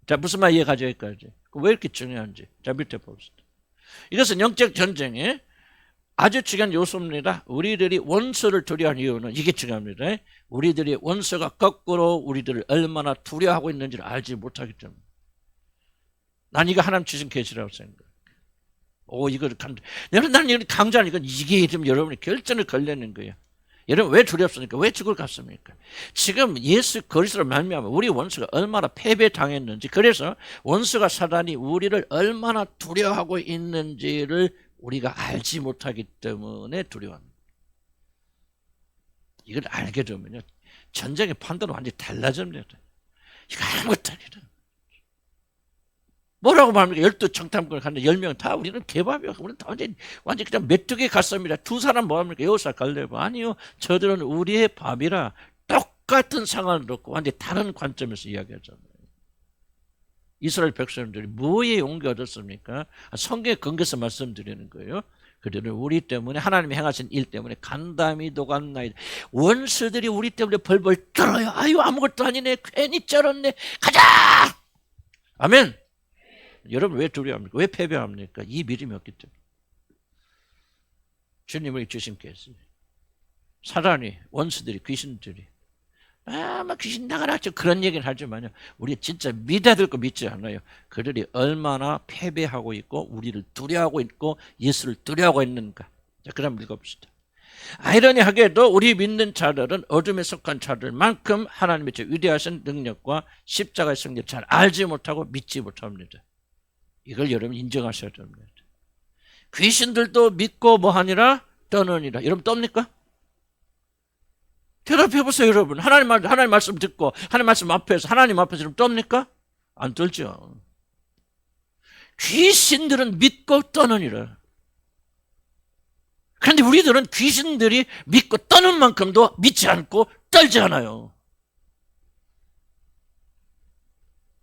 Speaker 1: 자, 무슨 말 이해가죠? 여기까지. 왜 이렇게 중요한지. 자, 밑에 봅시다. 이것은 영적 전쟁에 아주 중요한 요소입니다. 우리들이 원수를 두려워하는 이유는 이게 중요합니다. 우리들이 원수가 거꾸로 우리들을 얼마나 두려워하고 있는지를 알지 못하기 때문에. 난 이거 하나님 주신 계시라고 생각해요. 이걸 여러분, 나는 이걸 강조하니까 이게 좀 여러분이 결정을 걸리는 거예요. 여러분 왜 두렵습니까? 왜 죽을 것 같습니까? 지금 예수 그리스도를 말미암아 우리 원수가 얼마나 패배당했는지, 그래서 원수가 사단이 우리를 얼마나 두려워하고 있는지를 우리가 알지 못하기 때문에 두려워합니다. 이걸 알게 되면요, 전쟁의 판도는 완전히 달라집니다. 이거 아무것도 아니다. 뭐라고 말합니까? 12 정탐꾼을 갔는데 10명 다 우리는 개밥이야. 우리는 다 완전히 그냥 메뚜기 갔습니다. 두 사람 뭐합니까? 여호수아 갈렙. 아니요. 저들은 우리의 밥이라 똑같은 상황을 놓고 완전히 다른 관점에서 이야기하잖아요. 이스라엘 백성들이 뭐에 용기 얻었습니까? 성경의 근거에서 말씀드리는 거예요. 그들은 우리 때문에 하나님이 행하신 일 때문에 간담이 녹았나이다. 원수들이 우리 때문에 벌벌 떨어요. 아무것도 아니네. 괜히 쩔었네. 가자! 아멘. 여러분 왜 두려워합니까? 왜 패배합니까? 이 믿음이 없기 때문에. 주님을 주신 계시. 사단이, 원수들이, 귀신들이 막 귀신 나가라 그런 얘기는 하지만요, 우리 진짜 믿어야 될 거 믿지 않아요. 그들이 얼마나 패배하고 있고 우리를 두려워하고 있고 예수를 두려워하고 있는가. 자, 그럼 읽어봅시다. 아이러니하게도 우리 믿는 자들은 어둠에 속한 자들만큼 하나님의 위대하신 능력과 십자가의 승리를 잘 알지 못하고 믿지 못합니다. 이걸 여러분 인정하셔야 됩니다. 귀신들도 믿고 뭐하니라? 떠느니라. 여러분 떱니까? 대답해보세요, 여러분. 하나님 말씀 듣고 하나님 말씀 앞에서 하나님 앞에서 여러분 떱니까? 안 떨죠. 귀신들은 믿고 떠느니라. 그런데 우리들은 귀신들이 믿고 떠는 만큼도 믿지 않고 떨지 않아요.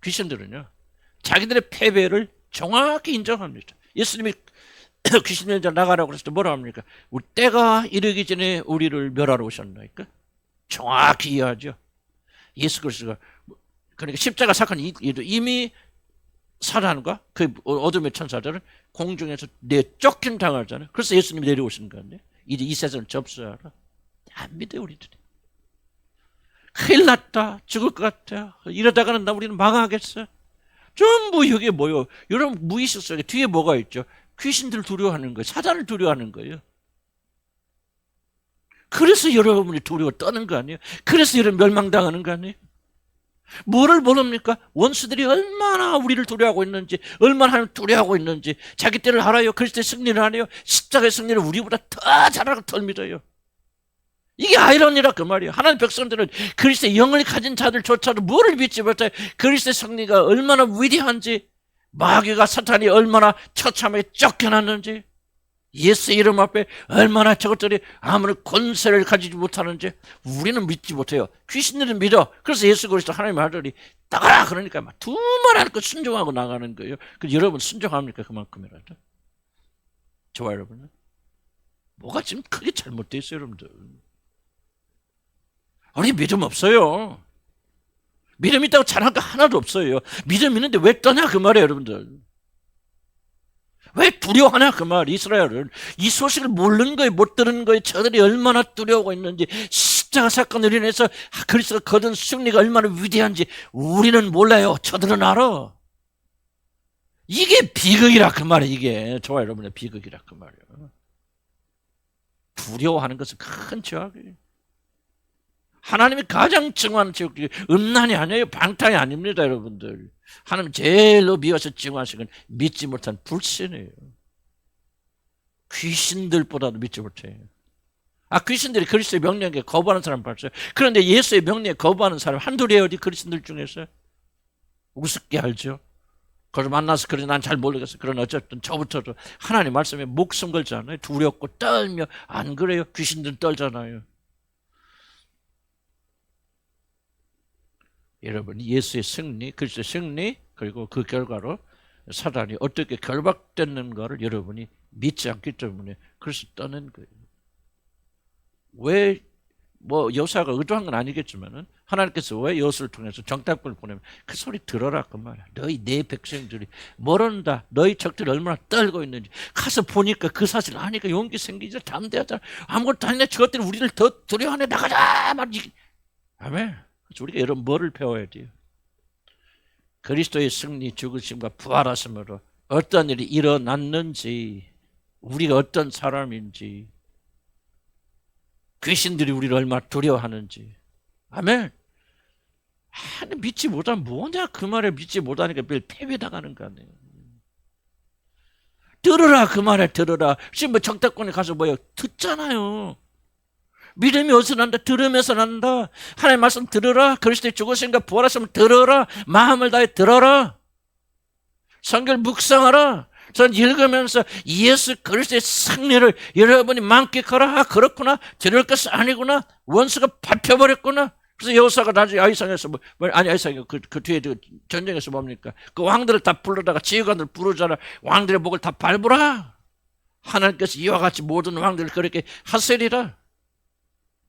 Speaker 1: 귀신들은요, 자기들의 패배를 정확히 인정합니다. 예수님이 귀신들 나가라고 그랬을 때 뭐라 합니까? 우리 때가 이르기 전에 우리를 멸하러 오셨나니까? 정확히 이해하죠. 예수 그리스도가, 그러니까 십자가 사건이 이미 사단과 그 어둠의 천사들은 공중에서 내쫓긴 당하잖아요. 그래서 예수님이 내려오시는 건데, 이제 이 세상을 접수하라. 안 믿어요, 우리들이. 큰일 났다, 죽을 것 같아, 이러다가는 우리는 망하겠어. 전부 여기에 뭐요? 여러분 무의식 속에 뒤에 뭐가 있죠? 귀신들 두려워하는 거예요. 사단을 두려워하는 거예요. 그래서 여러분이 두려워 떠는 거 아니에요? 그래서 여러분 멸망당하는 거 아니에요? 뭐를 모릅니까? 원수들이 얼마나 우리를 두려워하고 있는지, 얼마나 하나님 두려워하고 있는지 자기 때를 알아요. 그리스도의 승리를 안 해요. 십자가의 승리를 우리보다 더 잘하고 덜 믿어요. 이게 아이러니라 그 말이에요. 하나님 백성들은 그리스도의 영을 가진 자들조차도 뭐를 믿지 못해. 그리스도의 승리가 얼마나 위대한지, 마귀가 사탄이 얼마나 처참하게 쫓겨났는지, 예수의 이름 앞에 얼마나 저것들이 아무런 권세를 가지지 못하는지 우리는 믿지 못해요. 귀신들은 믿어. 그래서 예수 그리스도 하나님의 아들이 나가라 그러니까 막 두말 않고 순종하고 나가는 거예요. 그래서 여러분 순종합니까? 그만큼이라도. 좋아요, 여러분. 뭐가 지금 크게 잘못되어 있어요, 여러분들. 우리 믿음 없어요. 믿음 있다고 잘한 거 하나도 없어요. 믿음 있는데 왜 떠냐 그 말이에요, 여러분들. 왜 두려워하냐 그 말. 이스라엘은 이 소식을 모르는 거예요. 못 들은 거예요. 저들이 얼마나 두려워하고 있는지, 십자가 사건을 인해서 그리스도가 거둔 승리가 얼마나 위대한지 우리는 몰라요. 저들은 알아. 이게 비극이라 그 말이에요. 이게 좋아요, 여러분의 비극이라 그 말이에요. 두려워하는 것은 큰 죄악이에요. 하나님이 가장 증오하는 죄악이 음란이 아니에요. 방탕이 아닙니다, 여러분들. 하나님 제일로 미워서 증오하시는 건 믿지 못한 불신이에요. 귀신들보다도 믿지 못해요. 귀신들이 그리스도의 명령에 거부하는 사람 봤어요. 그런데 예수의 명령에 거부하는 사람 한둘이에요, 어디 그리스도들 중에서. 우습게 알죠. 그걸 만나서 그래 난 잘 모르겠어. 그러나 어쨌든 저부터도 하나님 말씀에 목숨 걸잖아요. 두렵고 떨며. 안 그래요? 귀신들 떨잖아요. 여러분, 예수의 승리, 그리스도의 승리, 그리고 그 결과로 사단이 어떻게 결박됐는가를 여러분이 믿지 않기 때문에 그래서 떠는 거예요. 왜, 여호사가 의도한 건 아니겠지만은 하나님께서 왜 여호수아를 통해서 정탐꾼을 보내면 그 소리 들어라 그 말이야. 너희 내 백성들이 모른다. 너희 적들이 얼마나 떨고 있는지 가서 보니까 그 사실 아니까 용기 생기자. 담대하자. 아무것도 아니네. 저것들이 우리를 더 두려워하네. 나가자. 아멘. 그래서 우리가 여러분 뭐를 배워야 돼요? 그리스도의 승리, 죽으심과 부활하심으로 어떤 일이 일어났는지, 우리가 어떤 사람인지, 귀신들이 우리를 얼마나 두려워하는지. 아멘. 믿지 못하면 뭐냐 그 말에 믿지 못하니까 매일 패배당하는 거 아니에요. 들으라 그 말에 들으라. 지금 정탁권에 가서 듣잖아요. 믿음이 어디서 난다? 들으면서 난다. 하나님 말씀 들으라. 그리스도의 죽으심과 부활하심을 들어라. 마음을 다해 들어라. 성경을 묵상하라. 전 읽으면서 예수 그리스도의 승리를 여러분이 만끽하라. 그렇구나. 들을 것이 아니구나. 원수가 밟혀버렸구나. 그래서 여호사가 나중에 아이상에서 아이상이 그 뒤에 전쟁에서 뭡니까? 그 왕들을 다 불러다가 지휘관들 부르잖아. 왕들의 목을 다 밟으라. 하나님께서 이와 같이 모든 왕들을 그렇게 하시리라.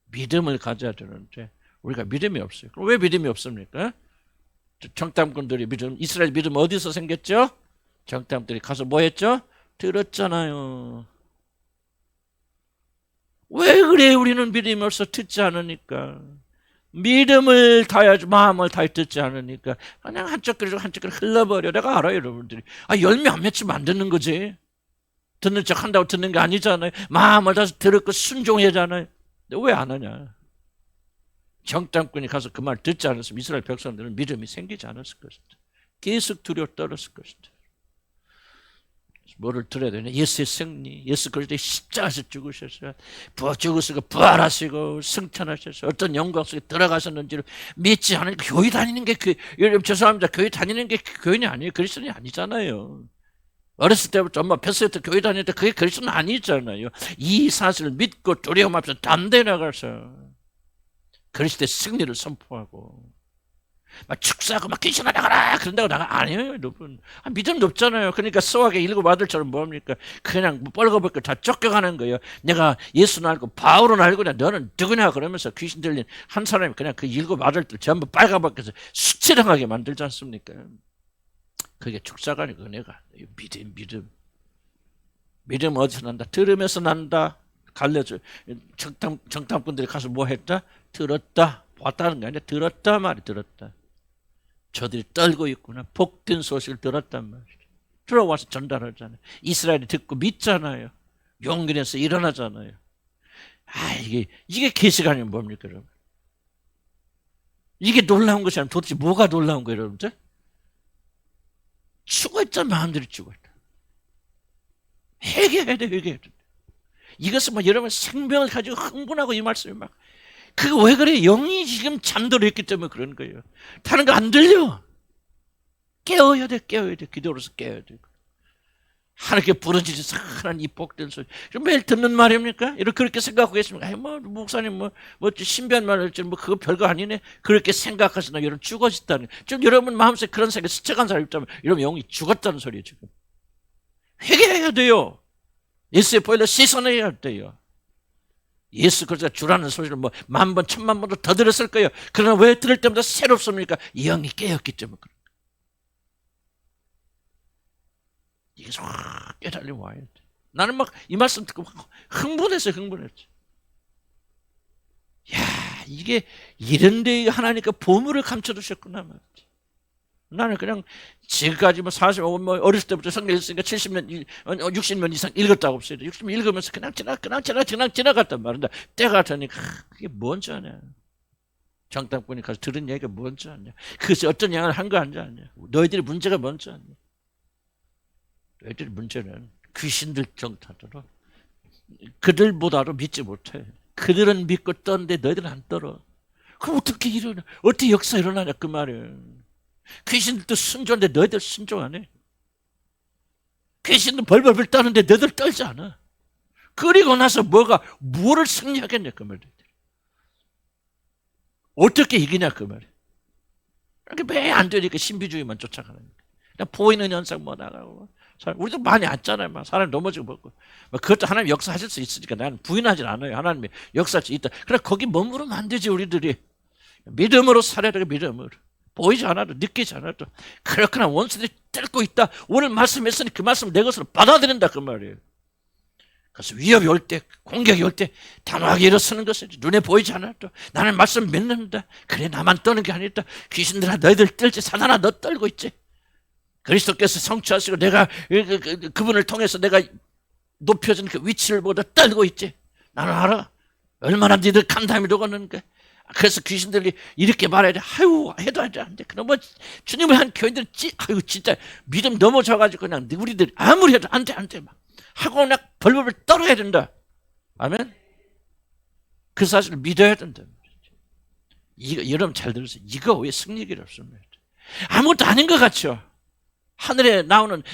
Speaker 1: 믿음을 가져야 되는데 우리가 믿음이 없어요. 그럼 왜 믿음이 없습니까? 정탐꾼들이 믿음, 이스라엘 믿음 어디서 생겼죠? 정탐꾼들이 가서 뭐 했죠? 들었잖아요. 왜 그래? 우리는 믿음이 없어. 듣지 않으니까. 믿음을 다해야지. 마음을 다해 듣지 않으니까 그냥 한쪽 그리고 한쪽 그리 흘러버려. 내가 알아요, 여러분들이. 열매 안 맺히면 안 듣는 거지. 듣는 척 한다고 듣는 게 아니잖아요. 마음을 다해서 들었고 순종해야 하잖아요. 왜 안 하냐? 정탐꾼이 가서 그 말 듣지 않았으면 이스라엘 백성들은 믿음이 생기지 않았을 것이다. 계속 두려워 떨었을 것이다. 뭐를 들어야 되냐? 예수의 승리, 예수 그리스도의 십자가에서 죽으셨어요. 죽으시고 부활하시고 승천하셔서 어떤 영광 속에 들어가셨는지를 믿지 않으니까 교회 다니는 게 여러분 죄송합니다. 교회 다니는 게 교인이 아니에요. 그리스도인이 아니잖아요. 어렸을 때부터 엄마 뱃속에 교회 다닐 때 그게 그리스도는 아니잖아요. 이 사실을 믿고 두려움 앞에서 담대히 나가서 그리스도의 승리를 선포하고 막 축사하고 막 귀신아 나가라 그런다고 나가 아니에요 여러분. 믿음도 없잖아요. 그러니까 수학의 일곱 아들처럼 뭡니까 그냥 뻘거벗고 다 쫓겨가는 거예요. 내가 예수는 알고 바울은 알고 너는 누구냐 그러면서 귀신 들린 한 사람이 그냥 그 일곱 아들들 전부 빨가벗겨서 수치당하게 만들지 않습니까? 그게 축사가 아니고 은혜가 믿음 어디서 난다? 들으면서 난다. 갈려져. 정탐꾼들이 가서 뭐 했다? 들었다. 봤다는 게 아니라 들었다 말이 들었다. 저들이 떨고 있구나. 복된 소식을 들었단 말이죠. 들어와서 전달하잖아요. 이스라엘이 듣고 믿잖아요. 용기 내서 일어나잖아요. 이게 계시가 아니면 뭡니까 여러분? 이게 놀라운 것이 아니면 도대체 뭐가 놀라운 거예요 여러분들? 죽어있자 마음대로 죽어있다. 회개해야 돼 회개해야 돼. 이것은 뭐 여러분 생명을 가지고 흥분하고 이 말씀이 막 그거 왜 그래? 영이 지금 잠들어 있기 때문에 그런 거예요. 다른 거 안 들려. 깨워야 돼. 기도로서 깨워야 돼. 하나님께 부르짖어서 하나님 이 복된 소리. 매일 듣는 말입니까? 이렇게 그렇게 생각하고 계십니까? 목사님 신비한 말을 할지 그거 별거 아니네. 그렇게 생각하시나 여러분 죽어졌다는. 지금 여러분 마음속에 그런 생각이 스쳐간 사람이 있다면 여러분 영이 죽었다는 소리예요 지금. 회개해야 돼요. 예수의 보혈로 씻어내야 돼요. 예수 그리스도가 주라는 소리를 10,000번 10,000번도 더 들었을 거예요. 그러나 왜 들을 때마다 새롭습니까? 이 영이 깨었기 때문에 그런 거예요. 이게 확 깨달리면 와야 돼. 나는 막 이 말씀 듣고 막 흥분했어요. 야, 이게 이런 데 하나님께 보물을 감춰두셨구나 말이지. 나는 그냥 지금까지 45년 어렸을 때부터 성경 읽었으니까 70년, 60년 이상 읽었다고 없어요. 60년 읽으면서 그냥 지나갔단 말인데 때가 되니까 그게 뭔지 아냐. 정탐꾼이 가서 들은 얘기가 뭔지 아냐. 그것이 어떤 영향을 한 거 아냐. 너희들의 문제가 뭔지 아냐. 너희들의 문제는 귀신들 정탐으로 그들보다도 믿지 못해. 그들은 믿고 떴는데 너희들은 안 떨어. 그럼 어떻게 일어나? 어떻게 역사 일어나냐 그 말이에요. 귀신들도 순종하는데 너희들 순종 안 해. 귀신도 벌벌벌 떠는데 너희들 떨지 않아. 그리고 나서 뭐를 승리하겠냐 그 말이야. 어떻게 이기냐 그 말이야. 왜 안 되니까 신비주의만 쫓아가는 거야. 그냥 보이는 현상 나가고. 우리도 많이 왔잖아요. 사람 넘어지고 먹고. 그것도 하나님 역사하실 수 있으니까 나는 부인하진 않아요. 하나님이 역사할 수 있다. 그래 거기 머무르면 안 되지 우리들이. 믿음으로 살아야 돼. 믿음으로. 보이지 않아도 느끼지 않아도 그렇구나 원수들이 뚫고 있다. 오늘 말씀했으니 그 말씀을 내 것으로 받아들인다 그 말이에요. 그래서 위협이 올 때 공격이 올 때 단호하게 일어서는 것을 눈에 보이지 않아도 나는 말씀 믿는다. 그래 나만 떠는 게 아니다. 귀신들아 너희들 떨지. 사단아 너 떨고 있지. 그리스도께서 성취하시고 내가 그분을 통해서 내가 높여진 그 위치를 보다 떨고 있지. 나는 알아. 얼마나 니들 간담이 녹았는가. 그래서 귀신들이 이렇게 말해야 돼. 해도 안 돼. 그럼 주님을 한 교인들이 진짜 믿음 넘어져가지고 그냥 우리들이 아무리 해도 안 돼. 막 하고 그냥 벌벌 떨어야 된다. 아멘? 그 사실을 믿어야 된다. 여러분 잘 들으세요. 이거 왜 승리가 없습니다. 아무것도 아닌 것 같죠? 하늘에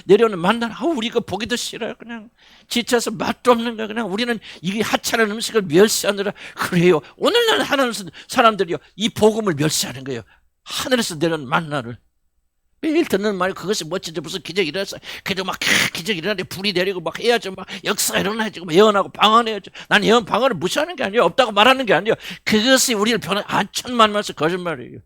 Speaker 1: 내려오는 만나 우리 이거 보기도 싫어요. 그냥 지쳐서 맛도 없는 거. 그냥 우리는 이 하찮은 음식을 멸시하느라 그래요. 오늘날 하는 사람들이요 이 복음을 멸시하는 거예요. 하늘에서 내려오는 만나를 매일 듣는 말이 그것이 멋지지 무슨 기적이 일어났어. 그래도 막 기적이 일어나는데 불이 내리고 막 해야죠. 막 역사가 일어나야지. 예언하고 방언해야죠. 난 예언 방언을 무시하는 게 아니에요. 없다고 말하는 게 아니에요. 그것이 우리를 천만 말씀 거짓말이에요.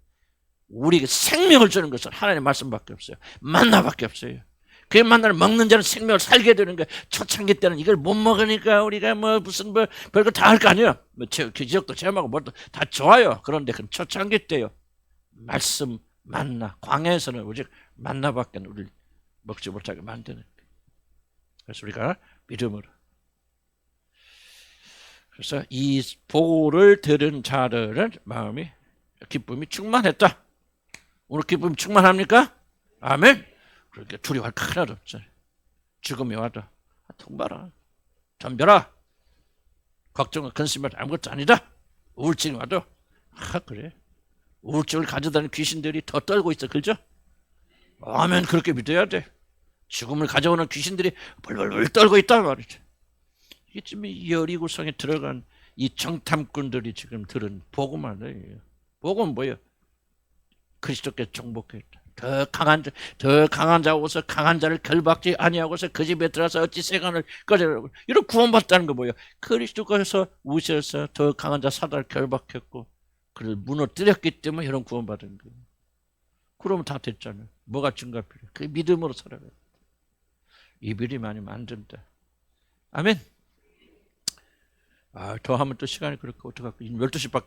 Speaker 1: 우리에게 생명을 주는 것은 하나님의 말씀밖에 없어요. 만나밖에 없어요. 그 만나를 먹는 자는 생명을 살게 되는 거예요. 초창기 때는 이걸 못 먹으니까 우리가 무슨 별거 다 할 거 아니에요. 기적도 체험하고 뭐도 다 좋아요. 그런데 그건 초창기 때요. 말씀 만나 광야에서는 오직 만나밖에 우리를 먹지 못하게 만드는 거예요. 그래서 우리가 믿음으로. 그래서 이 보고를 들은 자들은 마음이 기쁨이 충만했다. 오늘 기쁨이 충만합니까? 아멘. 그렇게 두려워할 거 하나도 없잖아요. 죽음이 와도 통봐라. 덤벼라. 걱정과 근심은 아무것도 아니다. 우울증이 와도 그래. 우울증을 가져다니는 귀신들이 더 떨고 있어. 그죠? 아멘. 그렇게 믿어야 돼. 죽음을 가져오는 귀신들이 벌벌벌 떨고 있단 말이죠. 이게 지금 이 여리고성에 들어간 이 정탐꾼들이 지금 들은 복음 아니에요. 복음 뭐예요? 그리스도께 정복했다. 더 강한 자 오서 강한 자를 결박지 아니하고서 그 집에 들어서 어찌 세간을 꺼내라고. 이런 구원받다는 거 뭐예요? 그리스도께서 우셔서 더 강한 자 사단을 결박했고 그를 무너뜨렸기 때문에 이런 구원받은 거예요. 그러면 다 됐잖아요. 뭐가 증가 필요해? 그 믿음으로 살아가요. 이별이 많이 만든다. 아멘. 더 하면 또 시간이 그렇게 어떡할까? 12시밖에